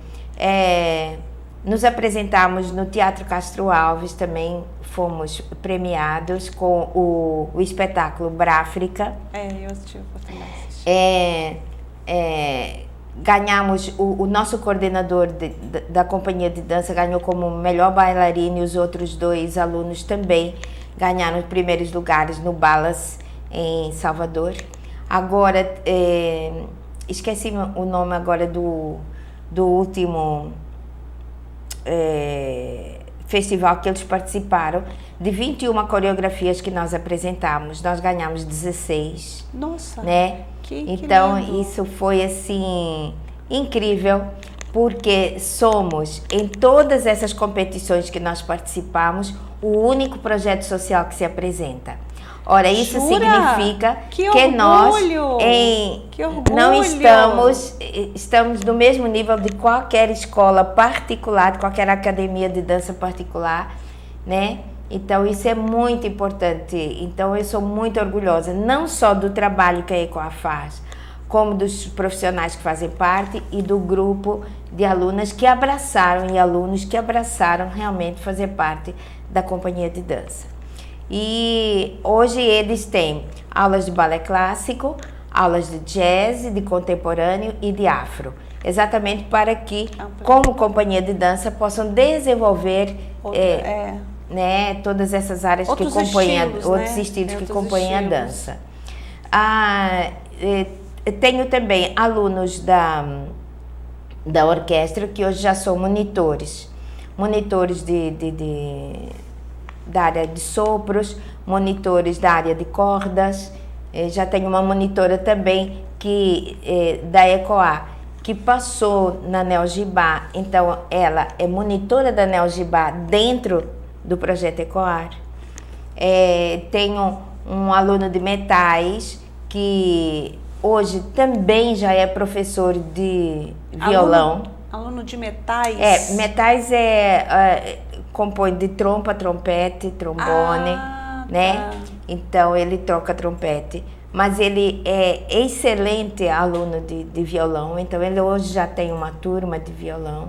Nos apresentamos no Teatro Castro Alves, também fomos premiados com o espetáculo Bráfrica. Eu assisti a oportunidade. Ganhamos, o nosso coordenador da companhia de dança ganhou como melhor bailarino, e os outros 2 alunos também ganharam os primeiros lugares no Balas, em Salvador. Agora, esqueci o nome agora do último festival que eles participaram. De 21 coreografias que nós apresentamos, nós ganhamos 16. Nossa! Né? Então, lindo. isso foi assim incrível, porque somos, em todas essas competições que nós participamos, o único projeto social que se apresenta. Ora, isso significa que nós não estamos no mesmo nível de qualquer escola particular, de qualquer academia de dança particular, né? Então, isso é muito importante. Então, eu sou muito orgulhosa, não só do trabalho que a Ecoar faz, como dos profissionais que fazem parte e do grupo de alunas que abraçaram e alunos que abraçaram realmente fazer parte da companhia de dança. E hoje eles têm aulas de balé clássico, aulas de jazz, de contemporâneo e de afro, exatamente para que, como companhia de dança, possam desenvolver né, todas essas áreas que compõem outros estilos que compõem a dança. Tenho também alunos da orquestra que hoje já são monitores da área de sopros, monitores da área de cordas. Já tenho uma monitora também da Ecoar, que passou na Neo Gibá, então ela é monitora da Neo Gibá dentro do projeto Ecoar. Tenho um aluno de metais que hoje também já é professor de violão. Aluno de metais? Metais compõe de trompa, trompete, trombone, né? Tá. Então ele toca trompete. Mas ele é excelente aluno de violão, então ele hoje já tem uma turma de violão,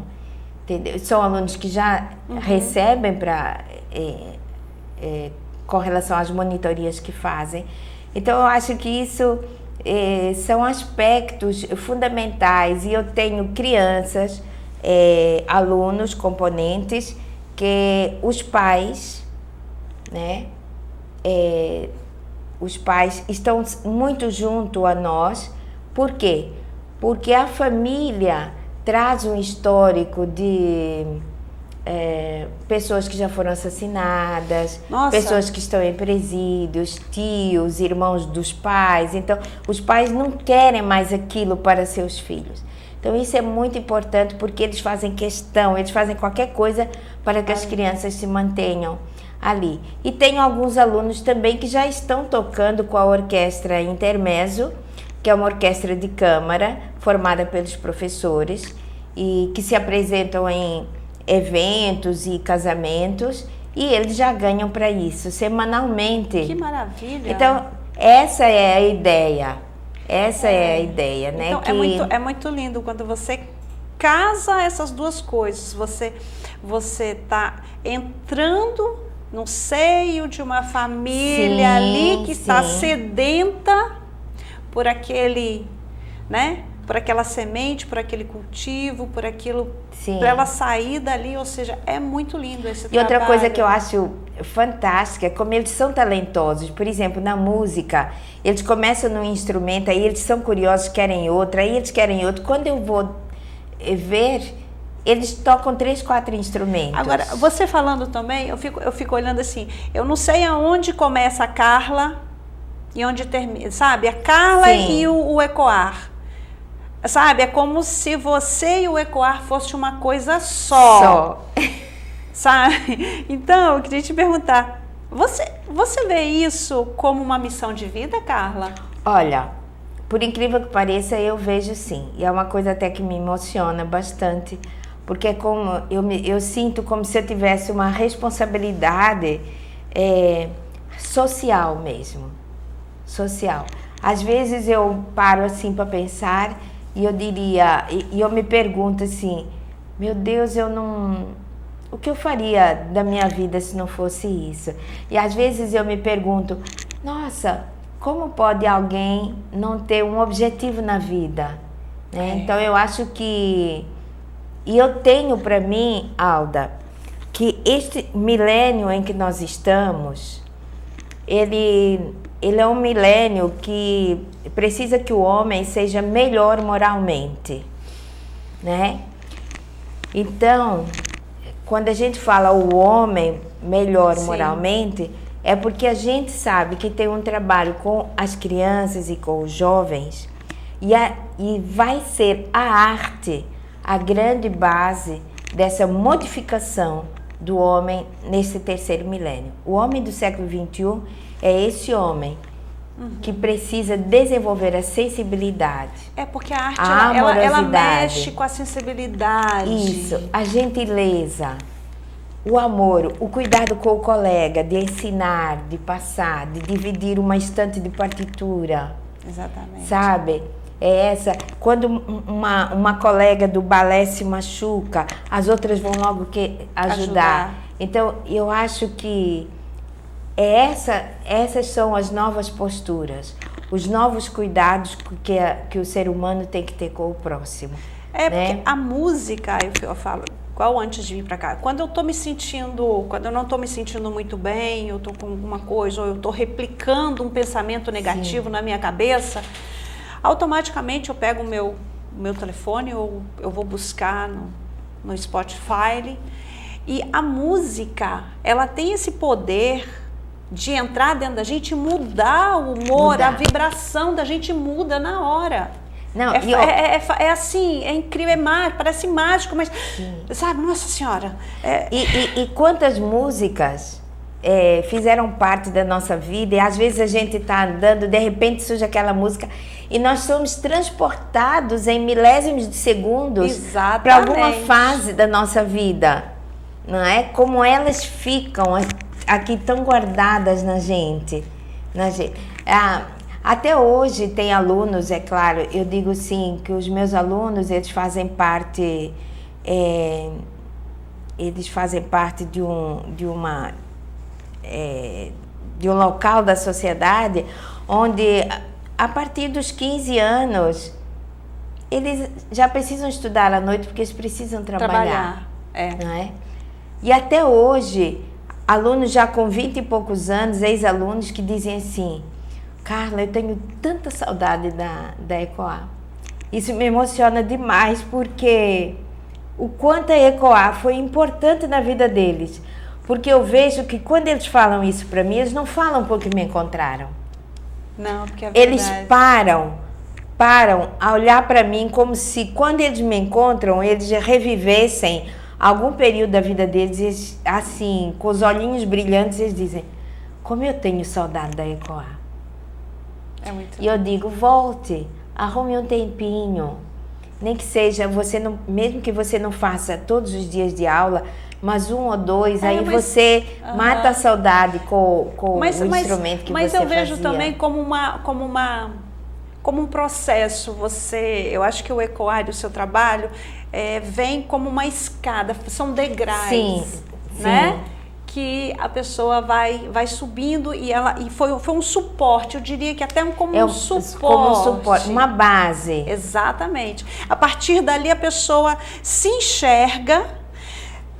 entendeu? São alunos que já recebem com relação às monitorias que fazem. Então eu acho que isso são aspectos fundamentais, e eu tenho crianças, alunos, componentes, que os pais, né? Os pais estão muito junto a nós. Por quê? Porque a família traz um histórico de pessoas que já foram assassinadas, Nossa. Pessoas que estão em presídios, tios, irmãos dos pais. Então, os pais não querem mais aquilo para seus filhos. Então, isso é muito importante, porque eles fazem questão, eles fazem qualquer coisa para que as crianças se mantenham ali. E tem alguns alunos também que já estão tocando com a Orquestra Intermezzo, que é uma orquestra de câmara formada pelos professores e que se apresentam em eventos e casamentos, e eles já ganham para isso semanalmente. Que maravilha! Então, essa é a ideia. Essa é a ideia, né? Então, que... é muito lindo quando você casa essas duas coisas. Você está entrando no seio de uma família ali que está sedenta por aquele, né? Por aquela semente, por aquele cultivo, por aquilo, para ela sair dali. Ou seja, é muito lindo esse trabalho. E outra coisa que eu acho fantástica é como eles são talentosos. Por exemplo, na música, eles começam num instrumento, aí eles são curiosos, querem outro, aí eles querem outro. Quando eu vou ver, eles tocam 3, 4 instrumentos. Agora, você falando também, eu fico olhando assim, eu não sei aonde começa a Carla e onde termina, sabe? A Carla e o ecoar. Sabe, é como se você e o ecoar fosse uma coisa só. Sabe? Então, eu queria te perguntar, você vê isso como uma missão de vida, Carla? Olha, por incrível que pareça, eu vejo sim. E é uma coisa até que me emociona bastante, porque é como eu sinto como se eu tivesse uma responsabilidade social mesmo. Social. Às vezes eu paro assim para pensar e eu diria, e eu me pergunto assim, meu Deus, o que eu faria da minha vida se não fosse isso? E às vezes eu me pergunto, nossa, como pode alguém não ter um objetivo na vida? Né? Então eu acho que, e eu tenho para mim, Alda, que este milênio em que nós estamos, ele é um milênio que precisa que o homem seja melhor moralmente, né? Então, quando a gente fala o homem melhor moralmente, é porque a gente sabe que tem um trabalho com as crianças e com os jovens, e vai ser a arte a grande base dessa modificação do homem nesse terceiro milênio. O homem do século XXI é esse homem que precisa desenvolver a sensibilidade. É porque a arte, ela mexe com a sensibilidade. Isso, a gentileza, o amor, o cuidado com o colega, de ensinar, de passar, de dividir uma estante de partitura. Exatamente. Sabe? É essa, quando uma colega do balé se machuca, as outras vão logo ajudar. Então, eu acho que essas são as novas posturas, os novos cuidados que o ser humano tem que ter com o próximo. Porque a música, eu falo, igual antes de vir para cá, quando eu não estou me sentindo muito bem, eu estou com alguma coisa, ou eu estou replicando um pensamento negativo na minha cabeça, automaticamente eu pego o meu telefone, ou eu vou buscar no Spotify, e a música, ela tem esse poder de entrar dentro da gente e mudar o humor, a vibração da gente muda na hora. Não, é assim, é incrível, parece mágico, mas sabe, nossa senhora. E quantas músicas fizeram parte da nossa vida, e às vezes a gente está andando, de repente surge aquela música e nós somos transportados em milésimos de segundos para alguma fase da nossa vida, não é? Como elas ficam aqui tão guardadas na gente. Até hoje tem alunos, é claro, eu digo sim, que os meus alunos, eles fazem parte de um local da sociedade onde, a partir dos 15 anos, eles já precisam estudar à noite porque eles precisam trabalhar. Não é? E até hoje, alunos já com 20 e poucos anos, ex-alunos que dizem assim: Carla, eu tenho tanta saudade da ECOA. Isso me emociona demais, porque o quanto a ECOA foi importante na vida deles. Porque eu vejo que quando eles falam isso para mim, eles não falam porque me encontraram. Não, porque é verdade. Eles param a olhar para mim como se, quando eles me encontram, eles revivessem algum período da vida deles, eles, assim, com os olhinhos brilhantes, eles dizem: como eu tenho saudade da ECOA. É muito e eu digo: volte, arrume um tempinho, nem que seja, mesmo que você não faça todos os dias de aula, mas 1 ou 2, aí você mata a saudade com o instrumento que você fazia. Mas eu vejo também como um processo. Eu acho que o ECOAR, o seu trabalho, vem como uma escada, são degraus, sim, né? Sim. Que a pessoa vai subindo e foi um suporte, eu diria que até como um suporte. Uma base. Exatamente. A partir dali a pessoa se enxerga,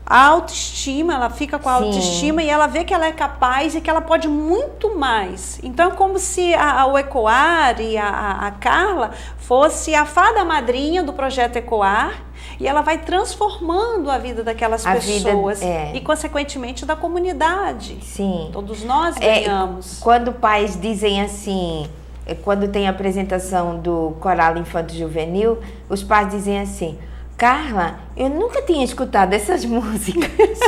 a autoestima, ela fica com a autoestima e ela vê que ela é capaz e que ela pode muito mais. Então é como se o ECOAR e a Carla fosse a fada madrinha do projeto ECOAR, e ela vai transformando a vida daquelas pessoas e, consequentemente, da comunidade. Sim. Todos nós ganhamos. Quando pais dizem assim, quando tem a apresentação do Coral Infanto Juvenil, os pais dizem assim: Carla, eu nunca tinha escutado essas músicas.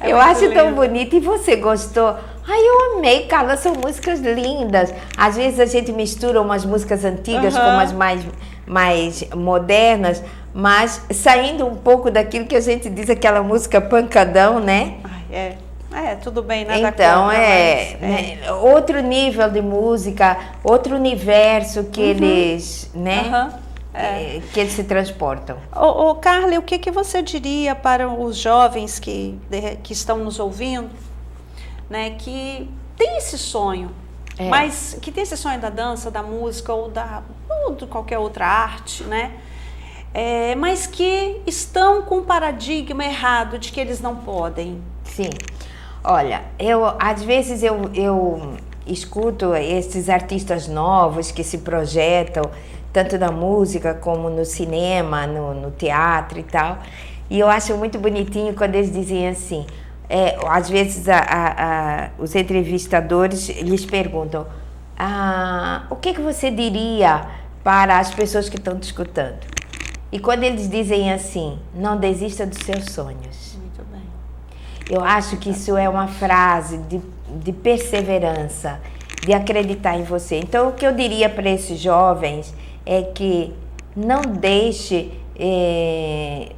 Eu acho lindo. Tão bonito. E você gostou? Ai, eu amei, Carla, são músicas lindas. Às vezes a gente mistura umas músicas antigas com umas mais modernas, mas saindo um pouco daquilo que a gente diz, aquela música pancadão, né? Tudo bem, nada então, contra, outro nível de música, outro universo que eles, né? Que eles se transportam. Carla, o que você diria para os jovens que estão nos ouvindo, né, que tem esse sonho, mas que tem esse sonho da dança, da música ou de qualquer outra arte, né, mas que estão com um paradigma errado de que eles não podem? Sim. Olha, às vezes eu escuto esses artistas novos que se projetam, tanto na música como no cinema, no teatro e tal. E eu acho muito bonitinho quando eles dizem assim, às vezes os entrevistadores lhes perguntam: o que você diria para as pessoas que estão te escutando? E quando eles dizem assim: não desista dos seus sonhos. Muito bem. Eu acho que isso é uma frase de perseverança, de acreditar em você. Então, o que eu diria para esses jovens é que não deixe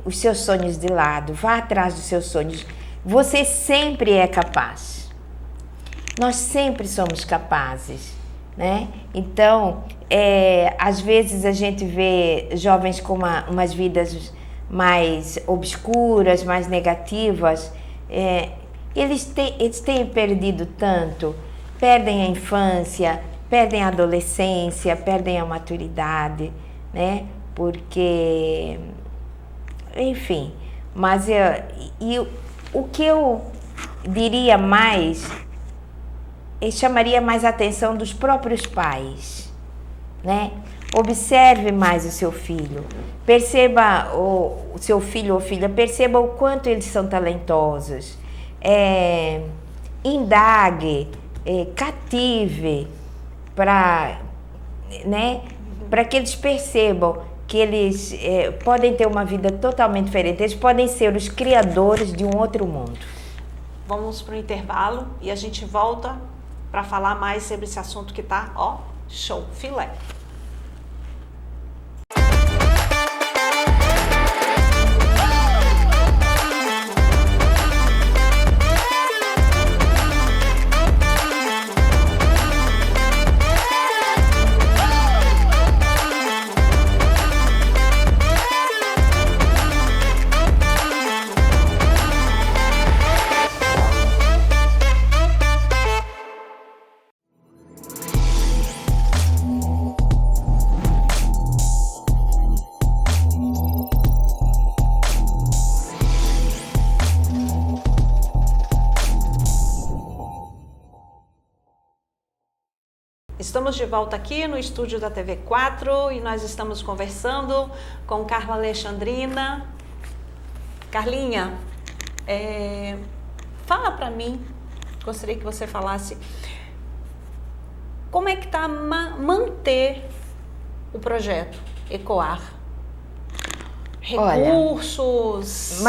os seus sonhos de lado, vá atrás dos seus sonhos. Você sempre é capaz. Nós sempre somos capazes, né? Então, às vezes a gente vê jovens com umas vidas mais obscuras, mais negativas. Eles têm perdido tanto, perdem a infância, perdem a adolescência, perdem a maturidade, né? Porque, enfim, mas o que eu diria mais, chamaria mais a atenção dos próprios pais, né? Observe mais o seu filho, perceba o seu filho ou filha, perceba o quanto eles são talentosos, indague, cative, para que eles percebam que eles podem ter uma vida totalmente diferente, eles podem ser os criadores de um outro mundo. vamos para o intervalo e a gente volta para falar mais sobre esse assunto que tá, ó, show, filé. Estamos de volta aqui no estúdio da TV4 e nós estamos conversando com Carla Alexandrina. Carlinha, fala para mim, gostaria que você falasse, como é que está manter o projeto Ecoar? Recursos,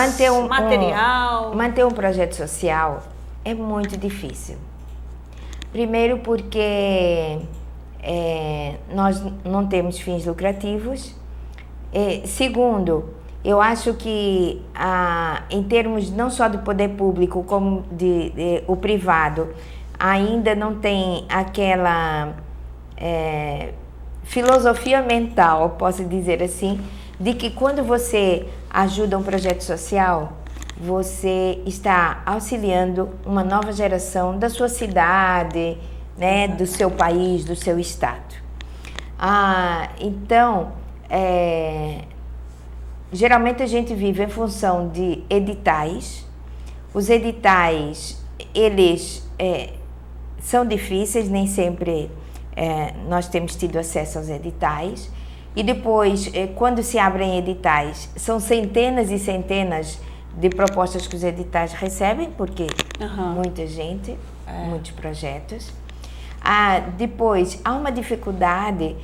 material? Manter um projeto social é muito difícil. Primeiro porque nós não temos fins lucrativos. Segundo, eu acho que em termos não só do poder público como o privado, ainda não tem aquela filosofia mental, posso dizer assim, de que quando você ajuda um projeto social, você está auxiliando uma nova geração da sua cidade, né, do seu país, do seu estado. Então, geralmente a gente vive em função de editais. Os editais, eles são difíceis, nem sempre nós temos tido acesso aos editais. E depois, quando se abrem editais, são centenas e centenas de propostas que os editais recebem, porque muita gente, muitos projetos. Depois, há uma dificuldade,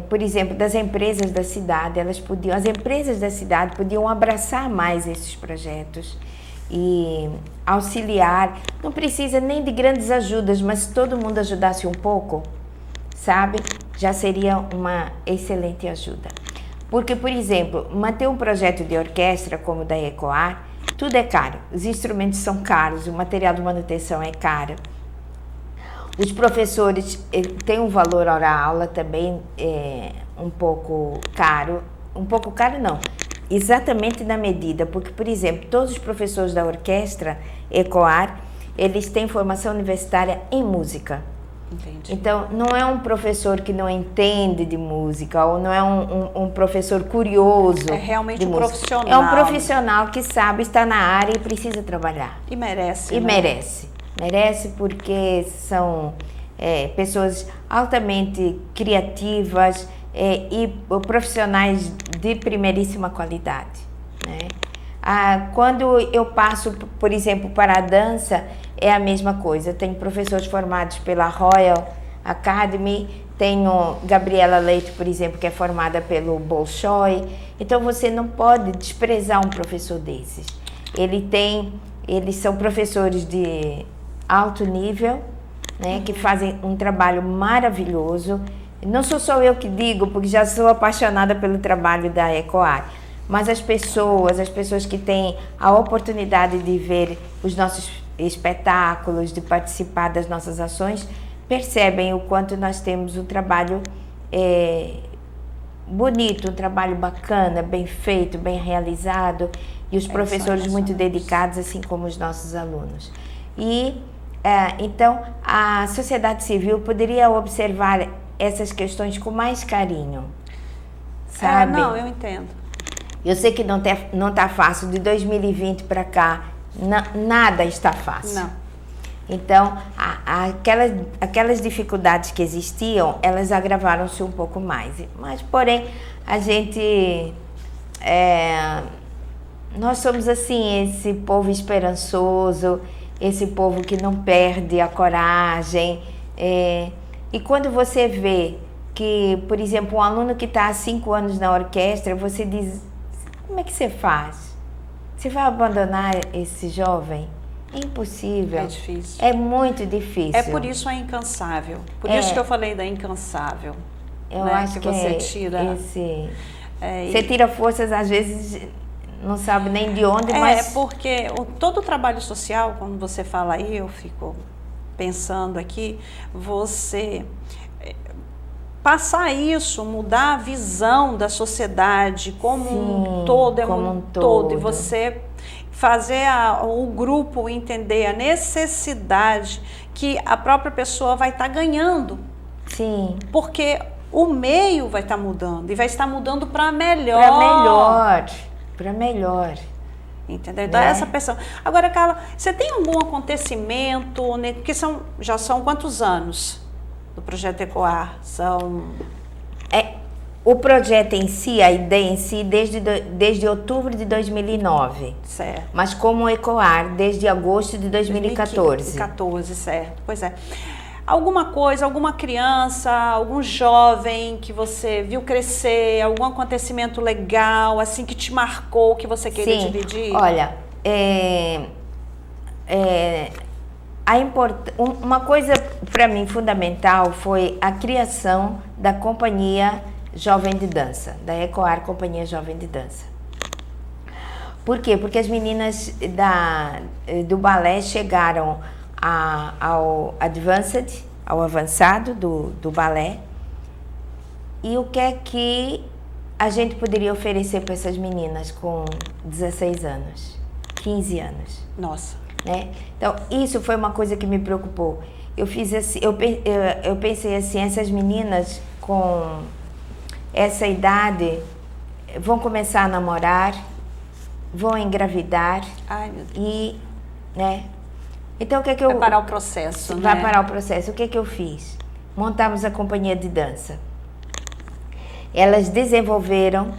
por exemplo, das empresas da cidade. As empresas da cidade podiam abraçar mais esses projetos e auxiliar. Não precisa nem de grandes ajudas, mas se todo mundo ajudasse um pouco, sabe, já seria uma excelente ajuda. Porque, por exemplo, manter um projeto de orquestra como o da Ecoar, tudo é caro, os instrumentos são caros, o material de manutenção é caro. Os professores têm um valor hora-aula também um pouco caro não, exatamente na medida, porque, por exemplo, todos os professores da orquestra Ecoar, eles têm formação universitária em música. Entendi. Então, não é um professor que não entende de música, ou não é um professor curioso. É realmente um profissional. É um profissional que sabe, está na área e precisa trabalhar. E merece. E merece. Merece porque são pessoas altamente criativas e profissionais de primeiríssima qualidade, né? Quando eu passo, por exemplo, para a dança, é a mesma coisa. Eu tenho professores formados pela Royal Academy, tenho Gabriela Leite, por exemplo, que é formada pelo Bolshoi. Então você não pode desprezar um professor desses. Eles são professores de alto nível, né, que fazem um trabalho maravilhoso. Não sou só eu que digo, porque já sou apaixonada pelo trabalho da Ecoar. Mas as pessoas que têm a oportunidade de ver os nossos espetáculos, de participar das nossas ações, percebem o quanto nós temos um trabalho bonito, um trabalho bacana, bem feito, bem realizado, e os professores muito dedicados, assim como os nossos alunos. Então, a sociedade civil poderia observar essas questões com mais carinho, sabe? Não, eu entendo. Eu sei que não está fácil, de 2020 para cá, nada está fácil. Não. Então, aquelas dificuldades que existiam, elas agravaram-se um pouco mais. Mas, porém, nós somos assim, esse povo esperançoso, esse povo que não perde a coragem. E quando você vê que, por exemplo, um aluno que está há 5 anos na orquestra, você diz, como é que você faz? Você vai abandonar esse jovem? É impossível. É difícil. É muito difícil. É por isso a incansável. Por isso que eu falei da incansável. Eu né? acho que você tira. Você tira forças, às vezes, não sabe nem de onde, mas... É, porque todo o trabalho social, quando você fala aí, eu fico pensando aqui, você passar isso, mudar a visão da sociedade como um todo, como um todo. E você fazer o grupo entender a necessidade que a própria pessoa vai estar ganhando. Sim. Porque o meio vai estar mudando e vai estar mudando para melhor. Para melhor. Entendeu? Então, essa pessoa. Agora, Carla, você tem algum acontecimento, né? Porque já são quantos anos do Projeto Ecoar? O projeto em si, a ideia em si, desde outubro de 2009. Certo. Mas como Ecoar, desde agosto de 2014. 2014, certo. Pois é. Alguma coisa, alguma criança, algum jovem que você viu crescer, algum acontecimento legal, assim, que te marcou, que você queria dividir? Olha, uma coisa para mim fundamental foi a criação da Companhia Jovem de Dança, da Ecoar Companhia Jovem de Dança. Por quê? Porque as meninas do balé chegaram ao Advanced, ao avançado do balé. E o que é que a gente poderia oferecer para essas meninas com 16 anos, 15 anos? Nossa. Né? Então, isso foi uma coisa que me preocupou. Eu fiz assim, eu pensei assim, essas meninas com essa idade vão começar a namorar, vão engravidar. Ai, meu Deus. E, né? Então, o que é que eu... Vai parar o processo, né? Vai parar o processo. O que é que eu fiz? Montamos a companhia de dança. Elas desenvolveram...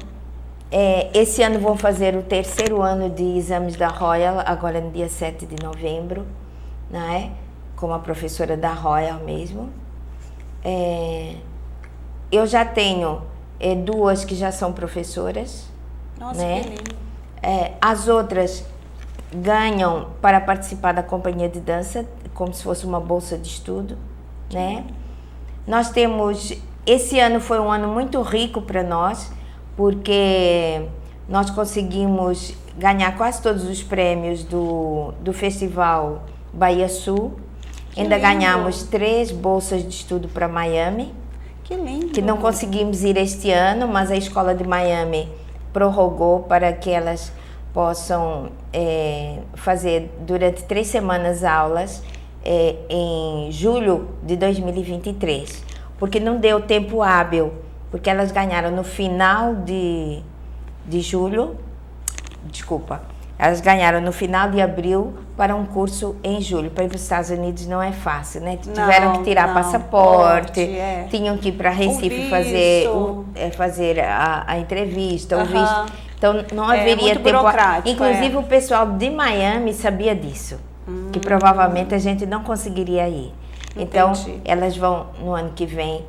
esse ano vão fazer o 3º ano de exames da Royal, agora no dia 7 de novembro, né? Como a professora da Royal mesmo. Eu já tenho 2 que já são professoras. Nossa, né? que lindo. As outras ganham para participar da companhia de dança, como se fosse uma bolsa de estudo, né? Nós temos... Esse ano foi um ano muito rico para nós, porque nós conseguimos ganhar quase todos os prêmios do Festival Bahia Sul. Ainda ganhamos 3 bolsas de estudo para Miami. Que lindo. Que não conseguimos ir este ano, mas a escola de Miami prorrogou para que elas possam fazer durante 3 semanas aulas em julho de 2023, porque não deu tempo hábil, porque elas ganharam no final de julho, elas ganharam no final de abril para um curso em julho. Para ir para os Estados Unidos não é fácil, né? Tiveram que tirar passaporte, tinham que ir para Recife fazer a entrevista, o visto. Então, não haveria tempo. Inclusive, o pessoal de Miami sabia disso, que provavelmente a gente não conseguiria ir. Então, elas vão no ano que vem.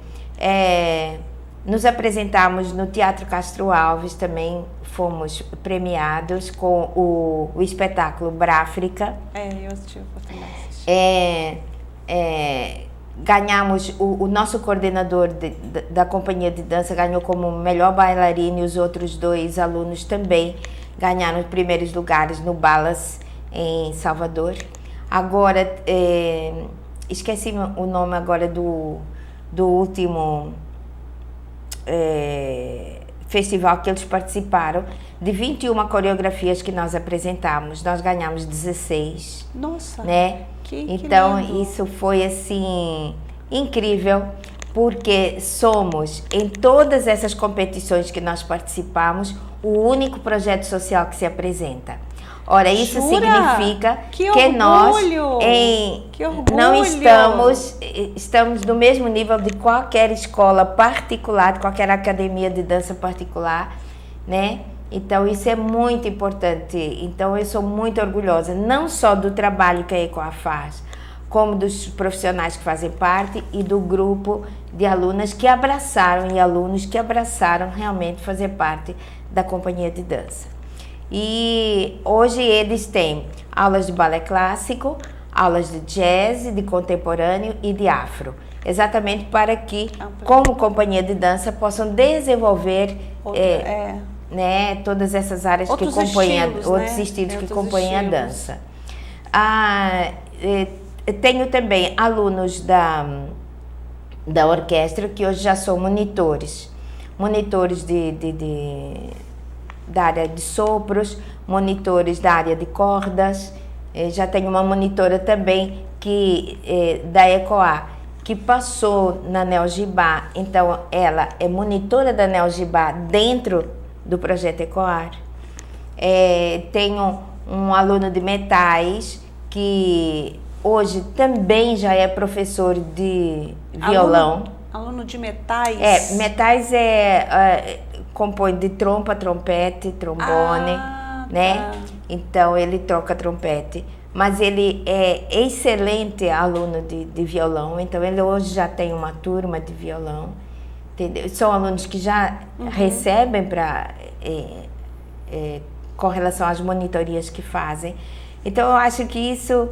Nos apresentamos no Teatro Castro Alves, também fomos premiados com o espetáculo Bráfrica. Eu tive a oportunidade de assistir. Ganhamos, o nosso coordenador da companhia de dança ganhou como melhor bailarino, e os outros 2 alunos também ganharam os primeiros lugares no Balas, em Salvador. Agora, esqueci o nome agora do último festival que eles participaram. De 21 coreografias que nós apresentamos, nós ganhamos 16. Nossa! Né? Então, isso foi assim incrível, porque somos, em todas essas competições que nós participamos, o único projeto social que se apresenta. Ora, isso significa que nós não estamos no mesmo nível de qualquer escola particular, de qualquer academia de dança particular, né? Então, isso é muito importante. Então, eu sou muito orgulhosa, não só do trabalho que a Ecoar faz, como dos profissionais que fazem parte e do grupo de alunas que abraçaram e alunos que abraçaram realmente fazer parte da companhia de dança. E hoje eles têm aulas de balé clássico, aulas de jazz, de contemporâneo e de afro. Exatamente para que, como companhia de dança, possam desenvolver né, todas essas áreas que compõem outros estilos que compõem a dança. Tenho também alunos da orquestra que hoje já são monitores da área de sopros, monitores da área de cordas. Já tenho uma monitora também da ECOA, que passou na Neo Gibá, então ela é monitora da Neo Gibá dentro do projeto ECOAR. Tenho um aluno de metais que hoje também já é professor de violão. Aluno de metais? Metais compõe de trompa, trompete, trombone, né? Tá. Então ele toca trompete. Mas ele é excelente aluno de violão, então ele hoje já tem uma turma de violão, entendeu? São alunos que já recebem com relação às monitorias que fazem. Então eu acho que isso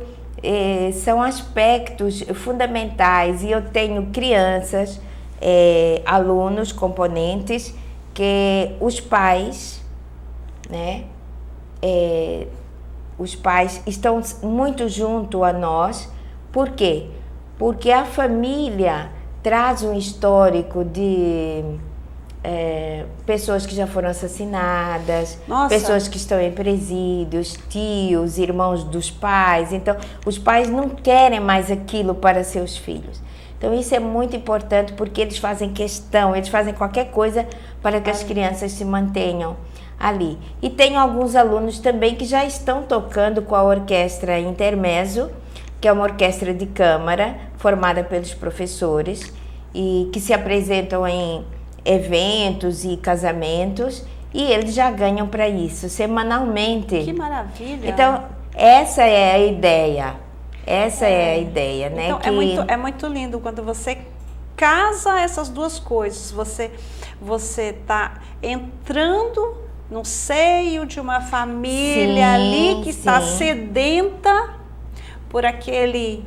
são aspectos fundamentais, e eu tenho crianças, alunos, componentes, que os pais, né? Os pais estão muito junto a nós. Por quê? Porque a família traz um histórico de pessoas que já foram assassinadas, pessoas que estão em presídios, tios, irmãos dos pais. Então, os pais não querem mais aquilo para seus filhos. Então, isso é muito importante, porque eles fazem questão, eles fazem qualquer coisa para que as crianças se mantenham ali. E tenho alguns alunos também que já estão tocando com a Orquestra Intermezzo, que é uma orquestra de câmara formada pelos professores e que se apresentam em eventos e casamentos, e eles já ganham para isso semanalmente. Que maravilha! Então, essa é a ideia. Essa é a ideia, né? Então, é muito lindo quando você casa essas duas coisas. Você tá entrando no seio de uma família ali que está sedenta por aquele,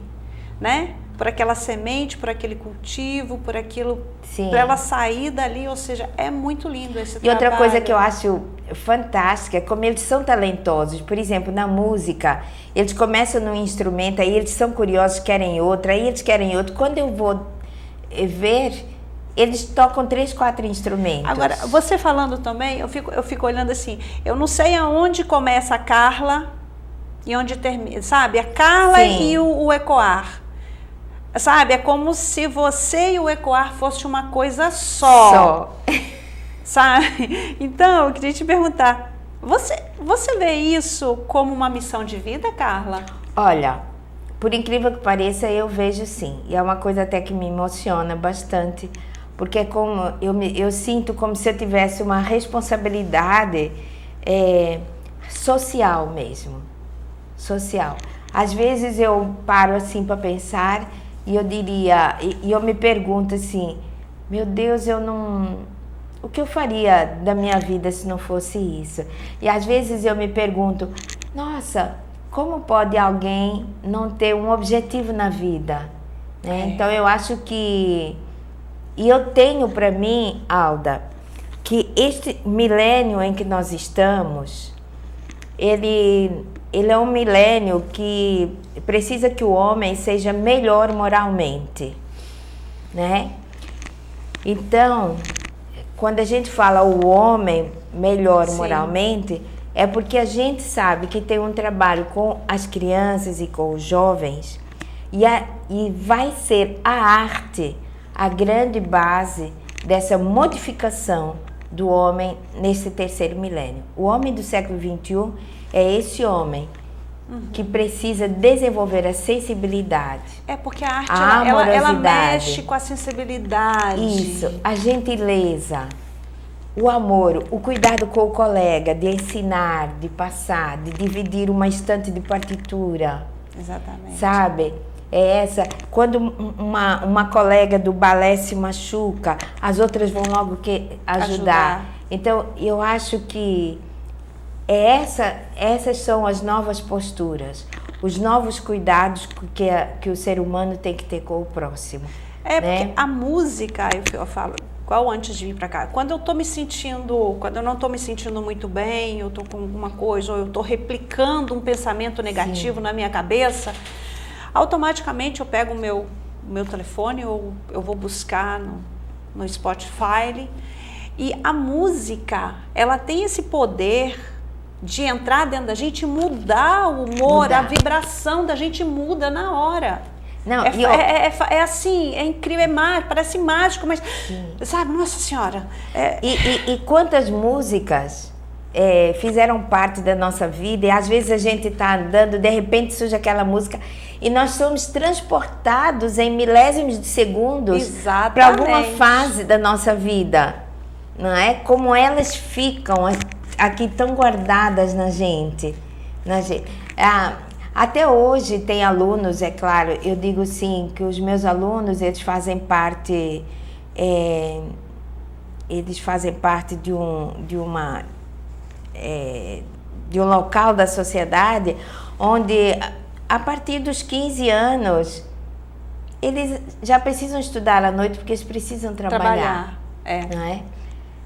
né? Por aquela semente, por aquele cultivo, por aquilo, para ela sair dali. Ou seja, é muito lindo esse trabalho. E outra coisa que eu acho fantástica é como eles são talentosos. Por exemplo, na música, eles começam num instrumento, aí eles são curiosos, querem outro, aí eles querem outro. Quando eu vou ver, eles tocam 3, 4 instrumentos. Agora, você falando também, eu fico olhando assim, eu não sei aonde começa a Carla e onde termina, sabe? A Carla e o ECOAR. Sabe? É como se você e o ECOAR fosse uma coisa só. Sabe? Então, eu queria te perguntar, você vê isso como uma missão de vida, Carla? Olha, por incrível que pareça, eu vejo sim. E é uma coisa até que me emociona bastante, porque é como eu sinto como se eu tivesse uma responsabilidade social mesmo. Social. Às vezes eu paro assim para pensar e eu diria, e eu me pergunto assim, meu Deus, o que eu faria da minha vida se não fosse isso? E às vezes eu me pergunto, nossa, como pode alguém não ter um objetivo na vida? Né? Então eu acho que, e eu tenho para mim, Alda, que este milênio em que nós estamos, ele é um milênio que precisa que o homem seja melhor moralmente, né? Então, quando a gente fala o homem melhor moralmente, é porque a gente sabe que tem um trabalho com as crianças e com os jovens, e vai ser a arte a grande base dessa modificação do homem nesse terceiro milênio. O homem do século XXI é esse homem que precisa desenvolver a sensibilidade. É porque a arte, ela mexe com a sensibilidade. Isso, a gentileza, o amor, o cuidado com o colega, de ensinar, de passar, de dividir uma estante de partitura. Exatamente. Sabe? É essa, quando uma colega do balé se machuca, as outras vão logo ajudar. Então, eu acho que Essas são as novas posturas, os novos cuidados que o ser humano tem que ter com o próximo. Porque né? a música, eu falo, igual antes de vir para cá, quando eu não estou me sentindo muito bem, eu estou com alguma coisa, ou eu estou replicando um pensamento negativo na minha cabeça, automaticamente eu pego o meu telefone, ou eu vou buscar no Spotify, e a música, ela tem esse poder de entrar dentro da gente e mudar o humor, a vibração da gente muda na hora. Não, é assim, é incrível, parece mágico, mas, sabe, nossa senhora. E quantas músicas fizeram parte da nossa vida, e às vezes a gente está andando, de repente surge aquela música, e nós somos transportados em milésimos de segundos para alguma fase da nossa vida, não é? Como elas ficam aqui tão guardadas na gente. Até hoje tem alunos, é claro, eu digo sim, que os meus alunos, eles fazem parte de um local da sociedade onde, a partir dos 15 anos, eles já precisam estudar à noite porque eles precisam trabalhar. Não é?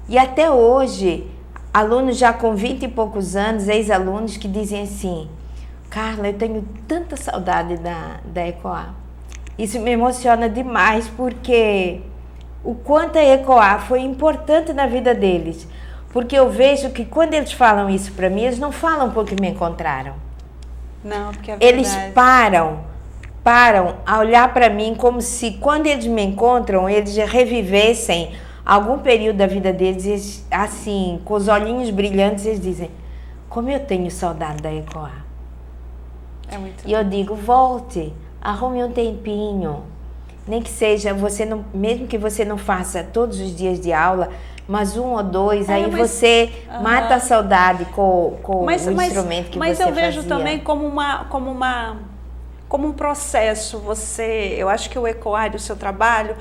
E até hoje, alunos já com 20 e poucos anos, ex-alunos que dizem assim: Carla, eu tenho tanta saudade da ECOA. Isso me emociona demais, porque o quanto a ECOA foi importante na vida deles. Porque eu vejo que quando eles falam isso para mim, eles não falam porque me encontraram. Não, porque é verdade. Eles param a olhar para mim como se, quando eles me encontram, eles revivessem algum período da vida deles, eles, assim, com os olhinhos brilhantes, eles dizem: como eu tenho saudade da ECOA. E eu digo: volte, arrume um tempinho, nem que seja, mesmo que você não faça todos os dias de aula, mas 1 ou 2, aí você mata a saudade com o instrumento que você fazia. Mas eu vejo também como um processo. Eu acho que o ECOA, o seu trabalho,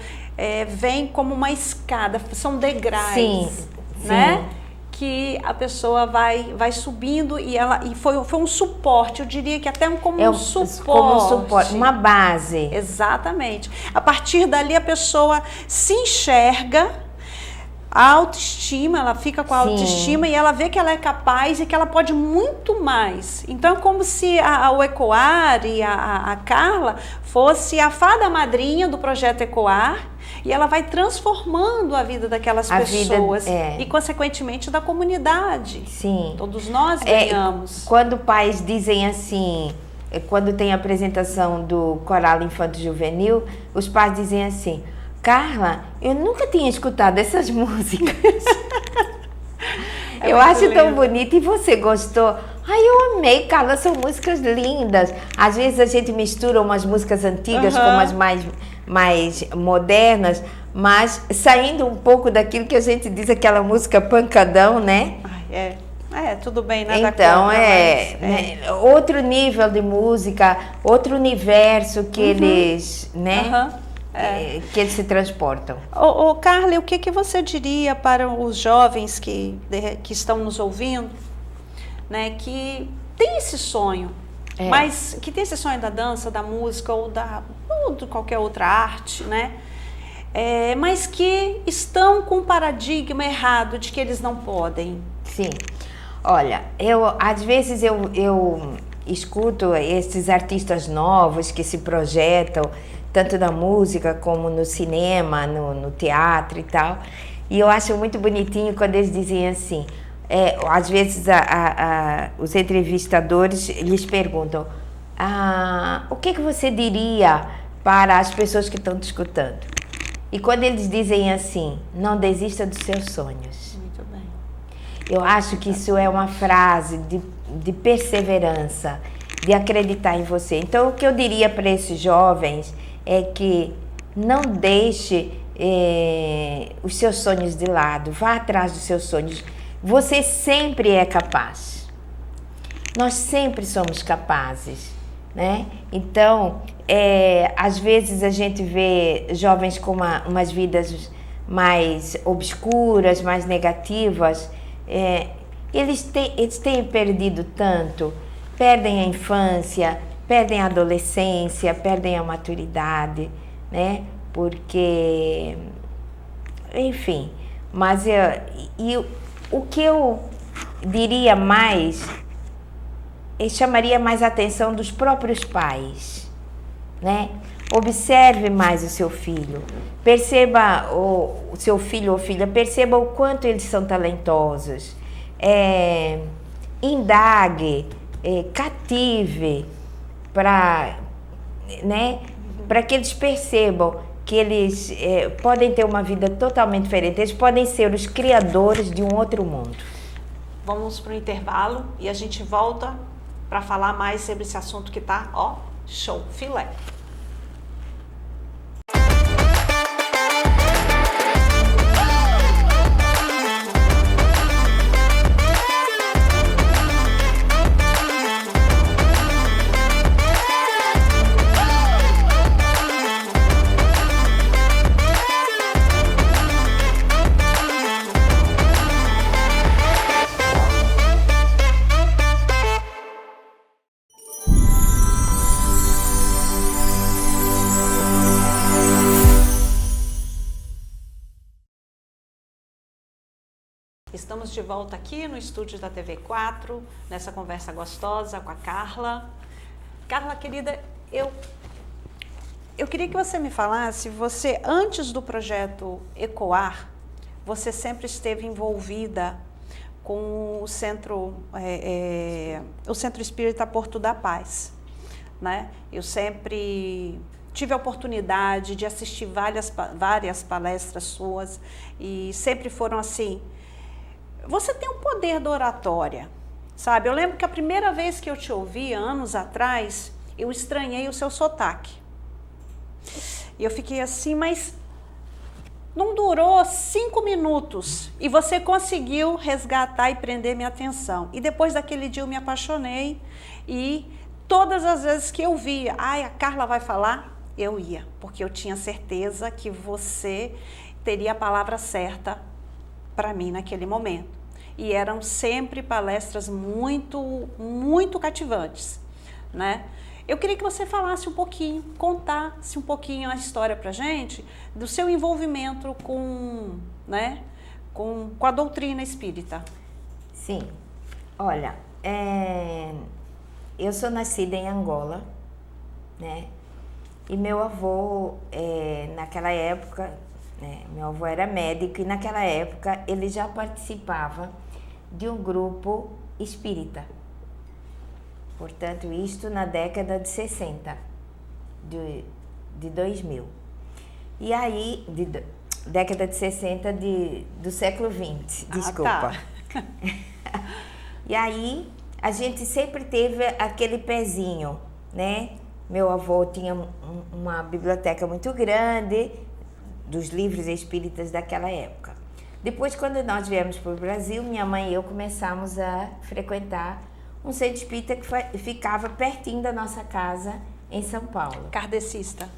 vem como uma escada, são degraus, né? Sim. Que a pessoa vai subindo e foi um suporte, eu diria que até como um suporte. Uma base. Exatamente. A partir dali a pessoa se enxerga, a autoestima, ela fica com a autoestima e ela vê que ela é capaz e que ela pode muito mais. Então é como se o ECOAR e a Carla fosse a fada madrinha do projeto ECOAR, e ela vai transformando a vida daquelas pessoas e, consequentemente, da comunidade. Sim. Todos nós ganhamos. Quando pais dizem assim, quando tem a apresentação do Coral Infanto Juvenil, os pais dizem assim: Carla, eu nunca tinha escutado essas músicas. Eu acho tão bonito. E você gostou? Ai, eu amei, Carla, são músicas lindas. Às vezes a gente mistura umas músicas antigas com umas mais modernas, mas saindo um pouco daquilo que a gente diz, aquela música pancadão, né? Tudo bem, nada então, contra, outro nível de música, outro universo que eles, né? Que eles se transportam. Carla, o que você diria para os jovens que estão nos ouvindo, né, que tem esse sonho, mas que tem esse sonho da dança, da música ou de qualquer outra arte, né? Mas que estão com um paradigma errado de que eles não podem? Sim. Olha, às vezes eu escuto esses artistas novos que se projetam, tanto na música como no cinema, no teatro e tal, e eu acho muito bonitinho quando eles dizem assim, às vezes os entrevistadores lhes perguntam: o que você diria para as pessoas que estão te escutando? E quando eles dizem assim: não desista dos seus sonhos. Muito bem. Eu acho que isso é uma frase de perseverança, de acreditar em você. Então, o que eu diria para esses jovens é que não deixe os seus sonhos de lado, vá atrás dos seus sonhos. Você sempre é capaz. Nós sempre somos capazes, né? Então, às vezes a gente vê jovens com umas vidas mais obscuras, mais negativas, Eles têm perdido tanto, perdem a infância, perdem a adolescência, perdem a maturidade, né? Porque, enfim, mas o que eu diria mais, eu chamaria mais a atenção dos próprios pais, né? Observe mais o seu filho, perceba o seu filho ou filha, perceba o quanto eles são talentosos, indague, cative, para, né, para que eles percebam que eles podem ter uma vida totalmente diferente, eles podem ser os criadores de um outro mundo. Vamos para o intervalo e a gente volta para falar mais sobre esse assunto que tá, ó, show, filé. Estamos de volta aqui no estúdio da TV4, nessa conversa gostosa com a Carla. Carla, querida, eu queria que você me falasse, você, antes do projeto Ecoar, você sempre esteve envolvida com o Centro Espírita Porto da Paz, né? Eu sempre tive a oportunidade de assistir várias palestras suas e sempre foram assim. Você tem um poder da oratória, sabe? Eu lembro que a primeira vez que eu te ouvi, anos atrás, eu estranhei o seu sotaque. E eu fiquei assim, mas não durou 5 minutos. E você conseguiu resgatar e prender minha atenção. E depois daquele dia eu me apaixonei. E todas as vezes que eu via, a Carla vai falar, eu ia. Porque eu tinha certeza que você teria a palavra certa para mim naquele momento. E eram sempre palestras muito, muito cativantes, né? Eu queria que você falasse um pouquinho, contasse um pouquinho a história pra gente do seu envolvimento com, né, com a doutrina espírita. Sim, olha, eu sou nascida em Angola, né? E meu avô, naquela época, meu avô era médico e naquela época ele já participava de um grupo espírita. Portanto, isto na década de 60, de 2000. E aí, década de 60 do século 20, desculpa. Tá. E aí, a gente sempre teve aquele pezinho, né? Meu avô tinha uma biblioteca muito grande dos livros espíritas daquela época. Depois, quando nós viemos para o Brasil, minha mãe e eu começamos a frequentar um centro espírita que ficava pertinho da nossa casa em São Paulo. Kardecista,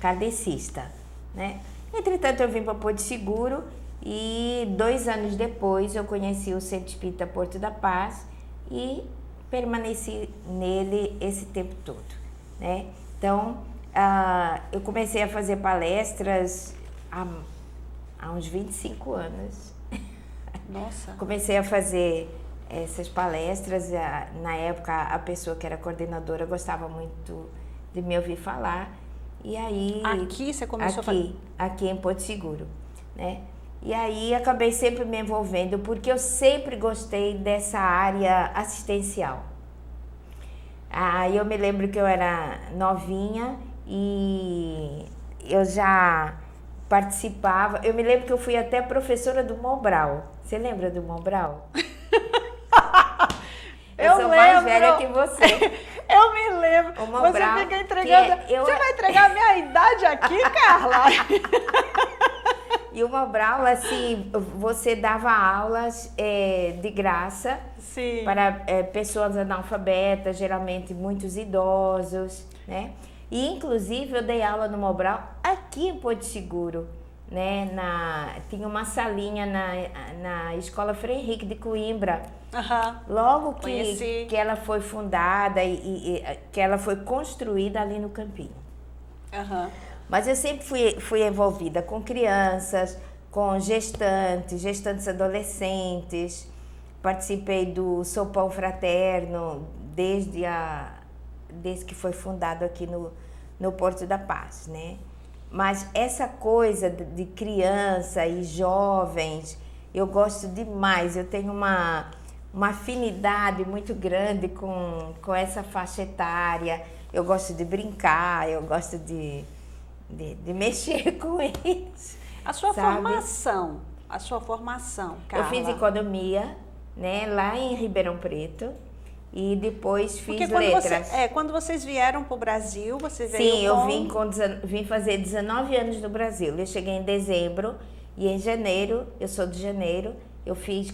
né? Entretanto, eu vim para Porto Seguro e 2 anos depois eu conheci o Centro Espírita Porto da Paz e permaneci nele esse tempo todo, né? Então, eu comecei a fazer palestras há uns 25 anos. Nossa! Comecei a fazer essas palestras, na época a pessoa que era coordenadora gostava muito de me ouvir falar, e aí... Aqui você começou a fazer? Aqui em Porto Seguro, né? E aí acabei sempre me envolvendo, porque eu sempre gostei dessa área assistencial. Aí eu me lembro que eu era novinha e eu já participava, eu me lembro que eu fui até professora do Mobral. Você lembra do Mobral? Eu sou mais velha que você. Eu me lembro. O Mobral, você fica entregando. Você vai entregar a minha idade aqui, Carla? E o Mobral, assim, você dava aulas de graça. Sim. Para pessoas analfabetas, geralmente muitos idosos, né? E, inclusive, eu dei aula no Mobral aqui em Porto Seguro, né? Tinha uma salinha na Escola Frei Henrique de Coimbra. Logo que ela foi fundada e que ela foi construída ali no Campinho. Mas eu sempre fui envolvida com crianças, com gestantes adolescentes. Participei do Sopão Fraterno desde que foi fundado aqui no Porto da Paz, né? Mas essa coisa de criança e jovens, eu gosto demais. Eu tenho uma afinidade muito grande com essa faixa etária. Eu gosto de brincar, eu gosto de mexer com eles. A sua formação, Carla? Eu fiz economia, né, lá em Ribeirão Preto. E depois fiz letras. Quando vocês vieram para o Brasil, você veio Sim, eu vim fazer 19 anos no Brasil. Eu cheguei em dezembro e em janeiro, eu sou de janeiro,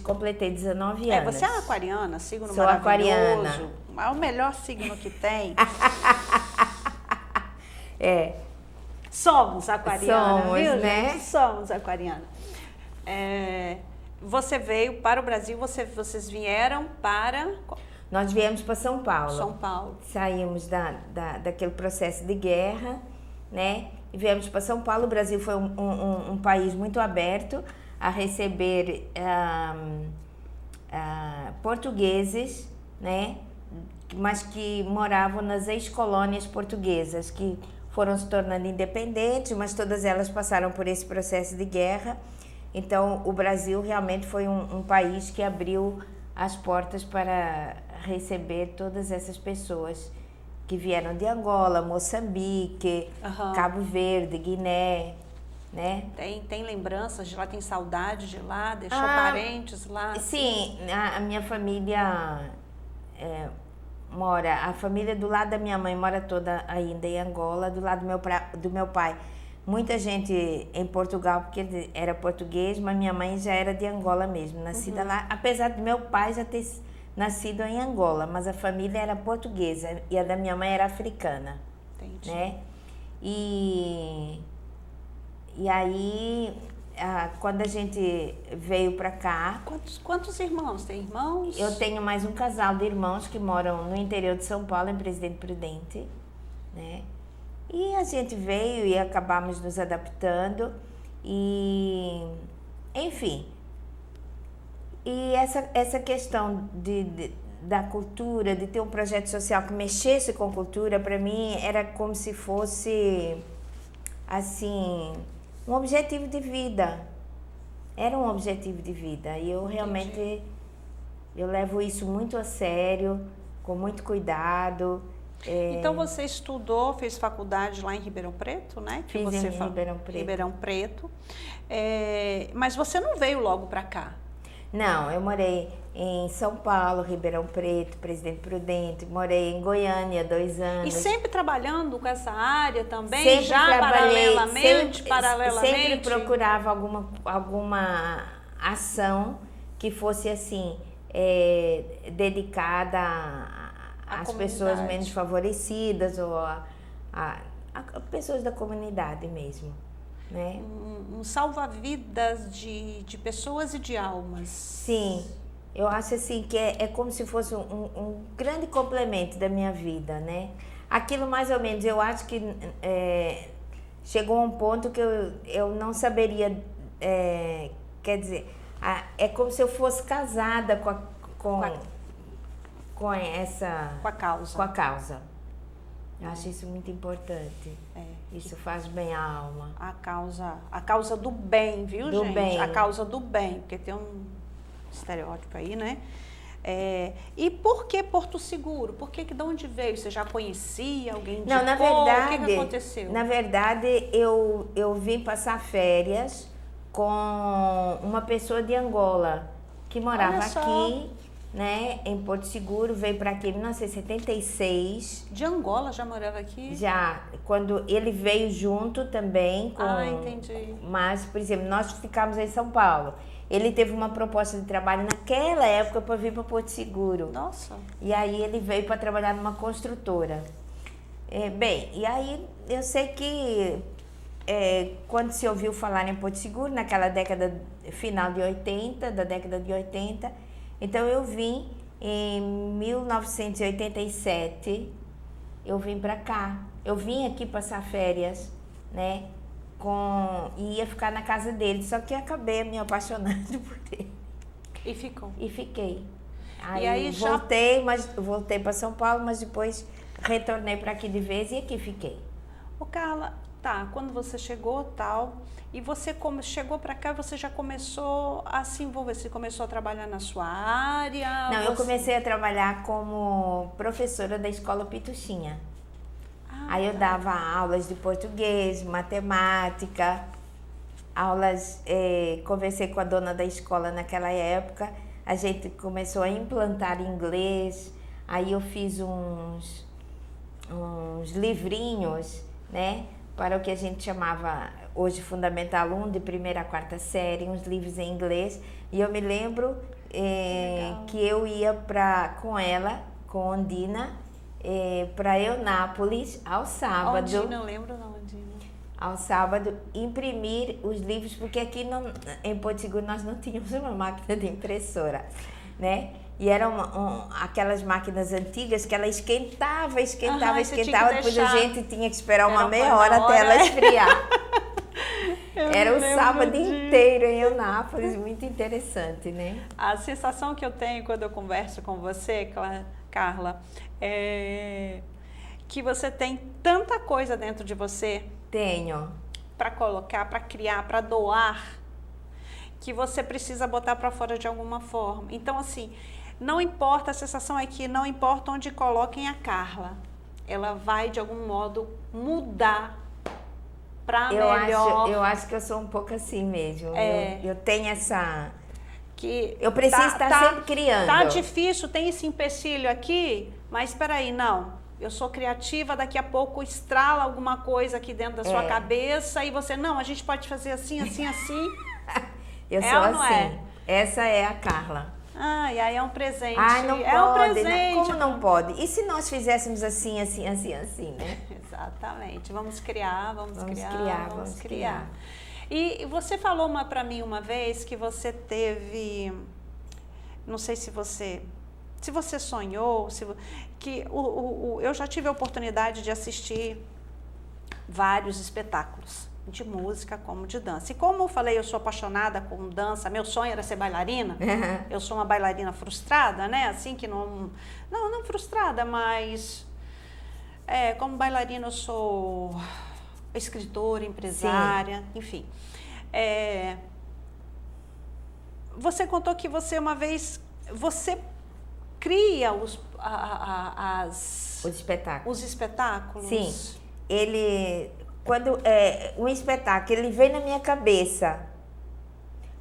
completei 19 anos. Você é aquariana, signo sou maravilhoso. Aquariana. É o melhor signo que tem. Somos aquariana, viu, né? gente? Somos aquariana. Você veio para o Brasil, vocês vieram para... Nós viemos para São Paulo. São Paulo. Saímos daquele processo de guerra, né? E viemos para São Paulo. O Brasil foi um país muito aberto a receber portugueses, né? Mas que moravam nas ex-colônias portuguesas, que foram se tornando independentes, mas todas elas passaram por esse processo de guerra. Então, o Brasil realmente foi um país que abriu as portas para receber todas essas pessoas que vieram de Angola, Moçambique, Cabo Verde, Guiné, né? Tem lembranças de lá, tem saudade de lá, deixou parentes lá? Sim, a minha família a família do lado da minha mãe mora toda ainda em Angola, do lado do meu pai. Muita gente em Portugal, porque ele era português, mas minha mãe já era de Angola mesmo, nascida lá. Apesar do meu pai já ter nascido em Angola, mas a família era portuguesa e a da minha mãe era africana. Entendi. Né? E aí, quando a gente veio para cá... Quantos irmãos? Tem irmãos? Eu tenho mais um casal de irmãos que moram no interior de São Paulo, em Presidente Prudente, né? E a gente veio e acabamos nos adaptando e, enfim, e essa questão da cultura, de ter um projeto social que mexesse com cultura, para mim era como se fosse, assim, um objetivo de vida. Era um objetivo de vida e eu realmente, eu levo isso muito a sério, com muito cuidado. Então você estudou, fez faculdade lá em Ribeirão Preto, né? Fiz em Ribeirão Preto. Ribeirão Preto. Mas você não veio logo para cá? Não, eu morei em São Paulo, Ribeirão Preto, Presidente Prudente, morei em Goiânia 2 anos. E sempre trabalhando com essa área também? Sempre já paralelamente? Sempre procurava alguma ação que fosse assim, dedicada às pessoas menos favorecidas ou a pessoas da comunidade mesmo, né? Um salva-vidas de pessoas e de almas. Sim, eu acho assim que é como se fosse um grande complemento da minha vida, né? Aquilo mais ou menos, eu acho que chegou a um ponto que eu não saberia, quer dizer, é como se eu fosse casada com a causa. Eu acho isso muito importante. Isso faz bem à alma. A causa do bem, viu, gente? Bem. A causa do bem, porque tem um estereótipo aí, né? E por que Porto Seguro? De onde veio? Você já conhecia alguém? Não, na verdade, o que aconteceu? Na verdade, eu vim passar férias com uma pessoa de Angola que morava aqui, né, em Porto Seguro, veio para aqui em 1976. De Angola já morava aqui? Já, quando ele veio junto também com... entendi. Mas, por exemplo, nós ficamos em São Paulo. Ele teve uma proposta de trabalho naquela época para vir para Porto Seguro. Nossa! E aí ele veio para trabalhar numa construtora. E aí eu sei que quando se ouviu falar em Porto Seguro, naquela década, final de 80, da década de 80, então eu vim em 1987, eu vim para cá. Eu vim aqui passar férias, né? E ia ficar na casa dele, só que acabei me apaixonando por ele. E ficou. E fiquei. E aí voltei para São Paulo, mas depois retornei para aqui de vez e aqui fiquei. Ô Carla, tá, quando você chegou tal, e você chegou para cá, você já começou a se envolver, você começou a trabalhar na sua área? Não, eu comecei a trabalhar como professora da escola Pituxinha. Aí eu dava aulas de português, matemática, conversei com a dona da escola naquela época, a gente começou a implantar inglês, aí eu fiz uns livrinhos, né, para o que a gente chamava hoje Fundamental 1, de 1ª a 4ª série, uns livros em inglês, e eu me lembro que eu ia com ela, com Ondina, para Eunápolis, ao sábado. Ondina, eu lembro não, Ondina. Ao sábado, imprimir os livros, porque aqui em Porto Seguro nós não tínhamos uma máquina de impressora, né? E eram aquelas máquinas antigas que ela esquentava, depois a gente tinha que esperar uma meia hora até ela esfriar. Era o sábado inteiro em Eunápolis, muito interessante, né? A sensação que eu tenho quando eu converso com você, Carla, é que você tem tanta coisa dentro de você. Tenho. Para colocar, para criar, para doar, que você precisa botar para fora de alguma forma. Então, assim, não importa, a sensação é que não importa onde coloquem a Carla, ela vai de algum modo mudar para melhor. Eu acho que eu sou um pouco assim mesmo. Eu tenho essa... que eu preciso estar sempre criando. Tá difícil, tem esse empecilho aqui, mas espera aí, não. Eu sou criativa, daqui a pouco estrala alguma coisa aqui dentro da sua cabeça e você, não, a gente pode fazer assim, assim, assim. Eu sou assim. Não é? Essa é a Carla. E aí é um presente. Não pode, um presente. Como não pode? E se nós fizéssemos assim, assim, assim, assim, né? Exatamente. Vamos criar. E você falou para mim uma vez que você teve, não sei se você sonhou, que eu já tive a oportunidade de assistir vários espetáculos, de música como de dança. E como eu falei, eu sou apaixonada com dança, meu sonho era ser bailarina, eu sou uma bailarina frustrada, né? Assim que não frustrada, mas como bailarina eu sou escritora, empresária, enfim. Você contou que você uma vez, você cria os espetáculos? Sim, quando um espetáculo, ele vem na minha cabeça,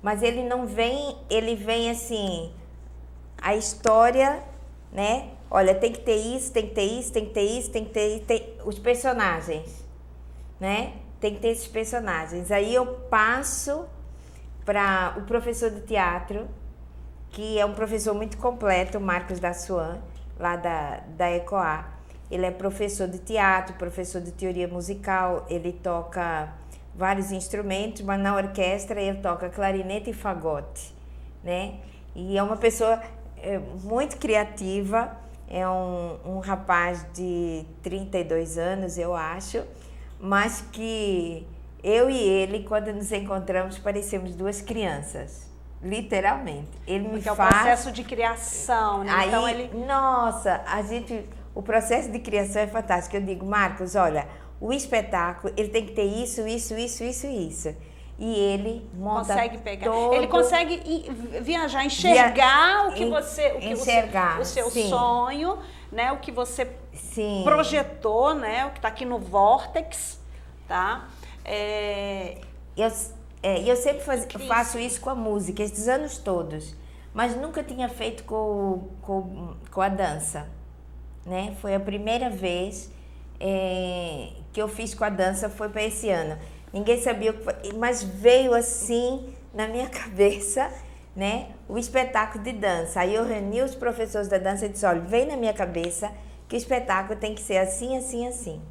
mas ele não vem, ele vem assim, a história, né? Olha, tem que ter isso, tem que ter isso, tem que ter isso, tem que ter os personagens, né? Tem que ter esses personagens. Aí eu passo para o professor de teatro, que é um professor muito completo, o Marcos da Suan, lá da ECOA. Ele é professor de teatro, professor de teoria musical, ele toca vários instrumentos, mas na orquestra ele toca clarinete e fagote, né? E é uma pessoa muito criativa, é um rapaz de 32 anos, eu acho, mas que eu e ele, quando nos encontramos, parecemos duas crianças. Literalmente. Ele me faz... é o processo de criação, né? Aí, então nossa, o processo de criação é fantástico. Eu digo, Marcos, olha, o espetáculo, ele tem que ter isso, isso, isso, isso e isso. E ele monta consegue pegar. Ele consegue viajar, enxergar o seu sonho, né? O que você projetou, né? O que está aqui no Vórtex, tá? Eu sempre faço isso com a música, esses anos todos, mas nunca tinha feito com a dança, né? Foi a primeira vez que eu fiz com a dança, foi para esse ano. Ninguém sabia o que foi, mas veio assim na minha cabeça, né? O espetáculo de dança. Aí eu reuni os professores da dança e disse, olha, veio na minha cabeça que o espetáculo tem que ser assim, assim, assim.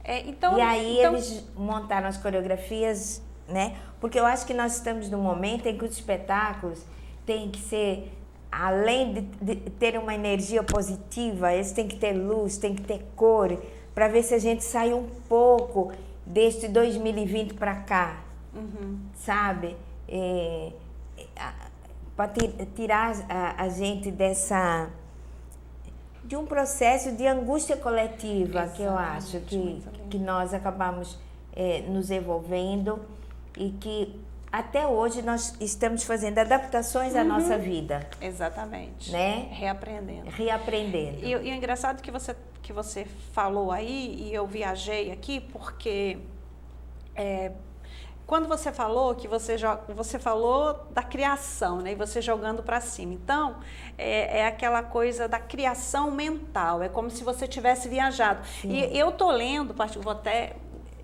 E aí eles montaram as coreografias, né? Porque eu acho que nós estamos num momento em que os espetáculos têm que ser, além de ter uma energia positiva, eles têm que ter luz, têm que ter cor, para ver se a gente sai um pouco deste 2020 para cá, sabe? Para tirar a gente de um processo de angústia coletiva. Exatamente, que eu acho que nós acabamos nos envolvendo e que até hoje nós estamos fazendo adaptações à nossa vida. Exatamente. Né? Reaprendendo. E o engraçado que você falou aí, e eu viajei aqui, porque quando você falou que você falou da criação, né? E você jogando para cima. Então, é aquela coisa da criação mental. É como se você tivesse viajado. Sim. E eu tô lendo, vou até...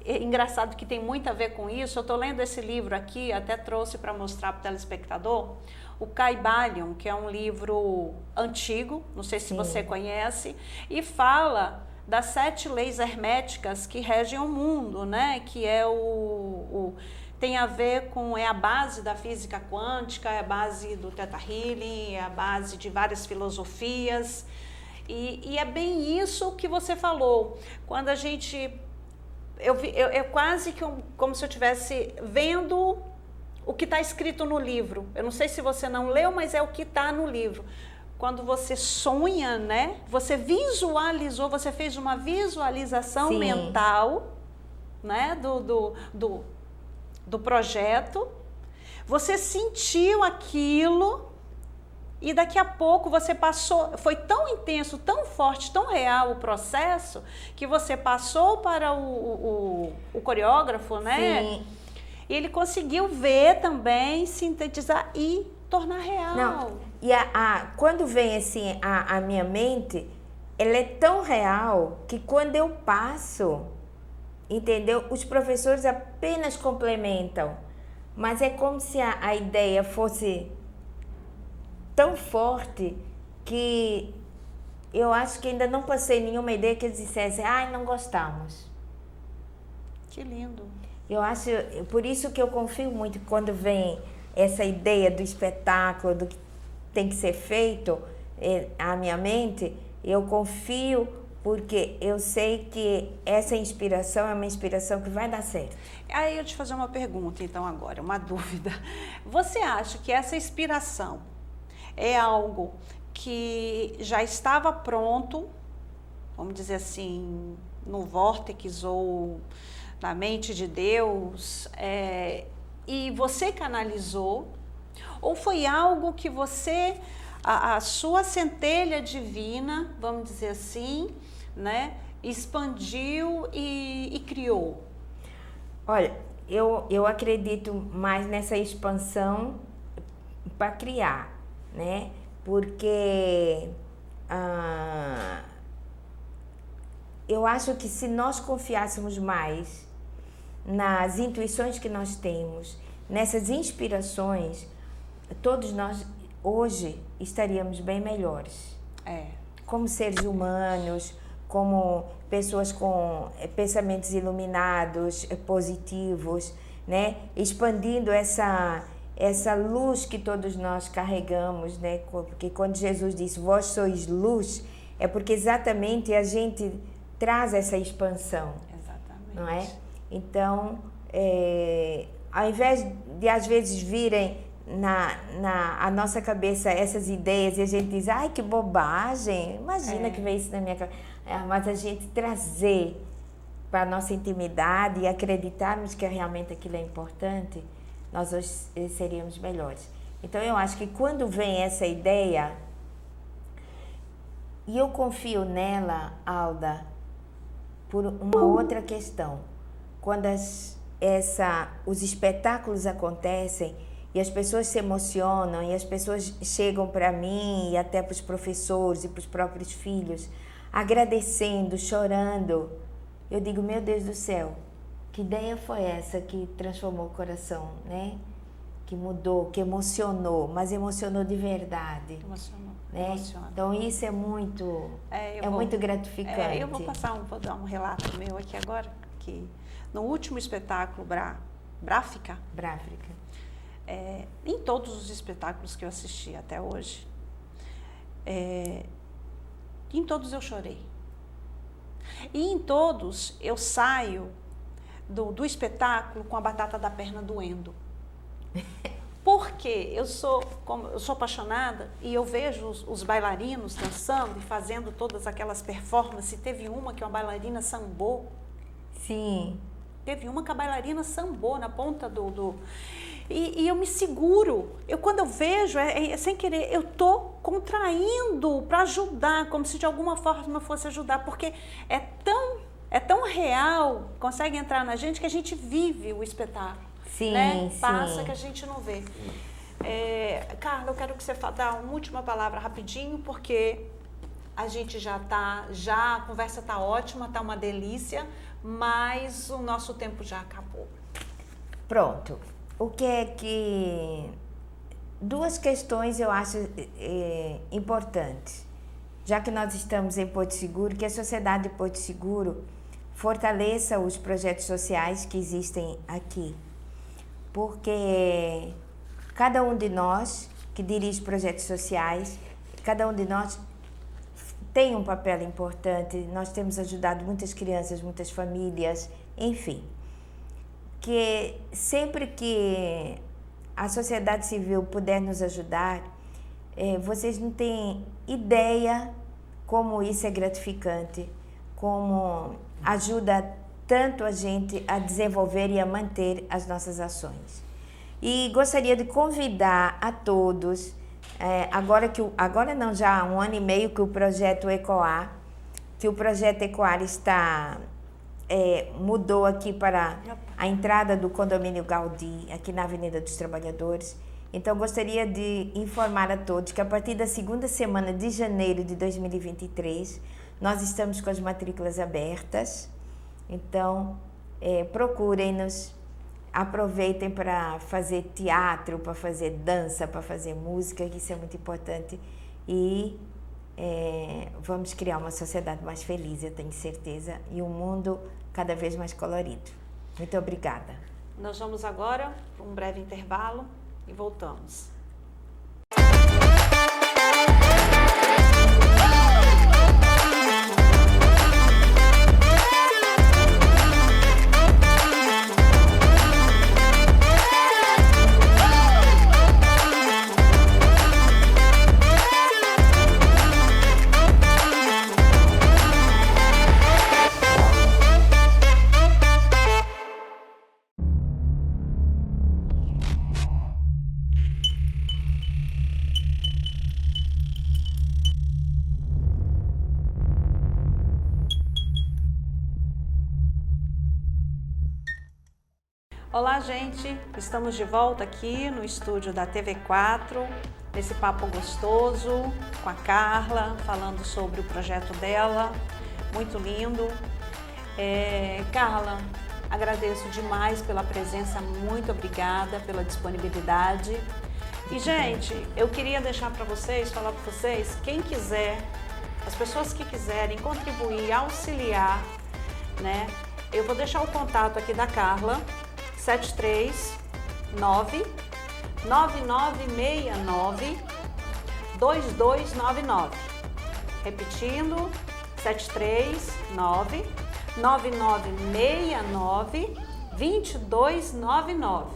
É engraçado que tem muito a ver com isso. Eu estou lendo esse livro aqui, até trouxe para mostrar para o telespectador, o Kybalion, que é um livro antigo, não sei se você conhece, e fala das 7 leis herméticas que regem o mundo, né? Que é tem a ver com, a base da física quântica, é a base do Theta Healing, é a base de várias filosofias, e é bem isso que você falou. Quando a gente... Eu quase que como se eu estivesse vendo o que está escrito no livro. Eu não sei se você não leu, mas é o que está no livro. Quando você sonha, né? Você visualizou, você fez uma visualização mental, né? Do projeto. Você sentiu aquilo e daqui a pouco você passou, foi tão intenso, tão forte, tão real o processo, que você passou para o coreógrafo, né? Sim. E ele conseguiu ver também, sintetizar e tornar real. Não. E quando vem assim a minha mente, ela é tão real que quando eu passo, entendeu? Os professores apenas complementam, mas é como se a ideia fosse tão forte que eu acho que ainda não passei nenhuma ideia que eles dissessem, não gostamos. Que lindo. Eu acho, por isso que eu confio muito quando vem essa ideia do espetáculo, do que tem que ser feito à minha mente, eu confio porque eu sei que essa inspiração é uma inspiração que vai dar certo. Aí eu te fazer uma pergunta então agora, uma dúvida. Você acha que essa inspiração é algo que já estava pronto, vamos dizer assim, no vórtex ou na mente de Deus, e você canalizou? Ou foi algo que você, a sua centelha divina, vamos dizer assim, né, expandiu e criou? Olha, eu acredito mais nessa expansão para criar, né? Porque eu acho que se nós confiássemos mais nas intuições que nós temos, nessas inspirações, todos nós hoje estaríamos bem melhores. Como seres humanos, como pessoas com pensamentos iluminados, positivos, né? Expandindo essa luz que todos nós carregamos, né? Porque quando Jesus disse, vós sois luz, é porque exatamente a gente traz essa expansão. Exatamente. Não é? Então, ao invés de às vezes virem a nossa cabeça essas ideias e a gente diz, ai que bobagem, imagina que veio isso na minha cabeça, mas a gente trazer para a nossa intimidade e acreditarmos que realmente aquilo é importante, nós hoje seríamos melhores. Então eu acho que quando vem essa ideia, e eu confio nela, Alda, por uma outra questão, quando os espetáculos acontecem e as pessoas se emocionam e as pessoas chegam para mim e até para os professores e para os próprios filhos, agradecendo, chorando, eu digo, meu Deus do céu, que ideia foi essa que transformou o coração, né? que mudou, que emocionou, mas emocionou de verdade. Emocionou. Né? Emociona. Então isso é muito, muito gratificante. Eu vou dar um relato meu aqui agora, que no último espetáculo Bráfica, em todos os espetáculos que eu assisti até hoje, em todos eu chorei. E em todos eu saio do espetáculo com a batata da perna doendo. Porque eu sou apaixonada e eu vejo os bailarinos dançando e fazendo todas aquelas performances. Teve uma que uma bailarina sambou. Sim. Teve uma que a bailarina sambou na ponta E eu me seguro. Quando eu vejo, sem querer, eu tô contraindo para ajudar, como se de alguma forma fosse ajudar, porque é tão real, consegue entrar na gente que a gente vive o espetáculo. Sim, né? sim. Passa que a gente não vê. Carla, eu quero que você dê uma última palavra rapidinho, porque a gente a conversa tá ótima, tá uma delícia, mas o nosso tempo já acabou. Pronto. O que é que... Duas questões eu acho importantes. Já que nós estamos em Porto Seguro, que a sociedade de Porto Seguro fortaleça os projetos sociais que existem aqui. Porque cada um de nós que dirige projetos sociais, cada um de nós tem um papel importante. Nós temos ajudado muitas crianças, muitas famílias, enfim. Que sempre que a sociedade civil puder nos ajudar, vocês não têm ideia como isso é gratificante, como ajuda tanto a gente a desenvolver e a manter as nossas ações. E gostaria de convidar a todos, agora não, já há 1 ano e meio que o projeto Ecoar, mudou aqui para a entrada do condomínio Gaudí, aqui na Avenida dos Trabalhadores. Então, gostaria de informar a todos que a partir da 2ª semana de janeiro de 2023, nós estamos com as matrículas abertas. Então, procurem-nos, aproveitem para fazer teatro, para fazer dança, para fazer música, que isso é muito importante. E vamos criar uma sociedade mais feliz, eu tenho certeza, e um mundo cada vez mais colorido. Muito obrigada. Nós vamos agora para um breve intervalo e voltamos. Olá, gente! Estamos de volta aqui no estúdio da TV4, nesse papo gostoso com a Carla, falando sobre o projeto dela, muito lindo. Carla, agradeço demais pela presença, muito obrigada pela disponibilidade. E, gente, eu queria deixar para vocês, falar para vocês, quem quiser, as pessoas que quiserem contribuir, auxiliar, né? Eu vou deixar o contato aqui da Carla, 739-9969-2299. Repetindo, 739-9969-2299.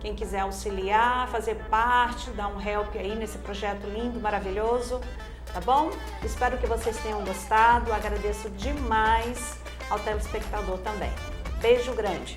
Quem quiser auxiliar, fazer parte, dar um help aí nesse projeto lindo, maravilhoso, tá bom? Espero que vocês tenham gostado, agradeço demais ao telespectador também. Beijo grande!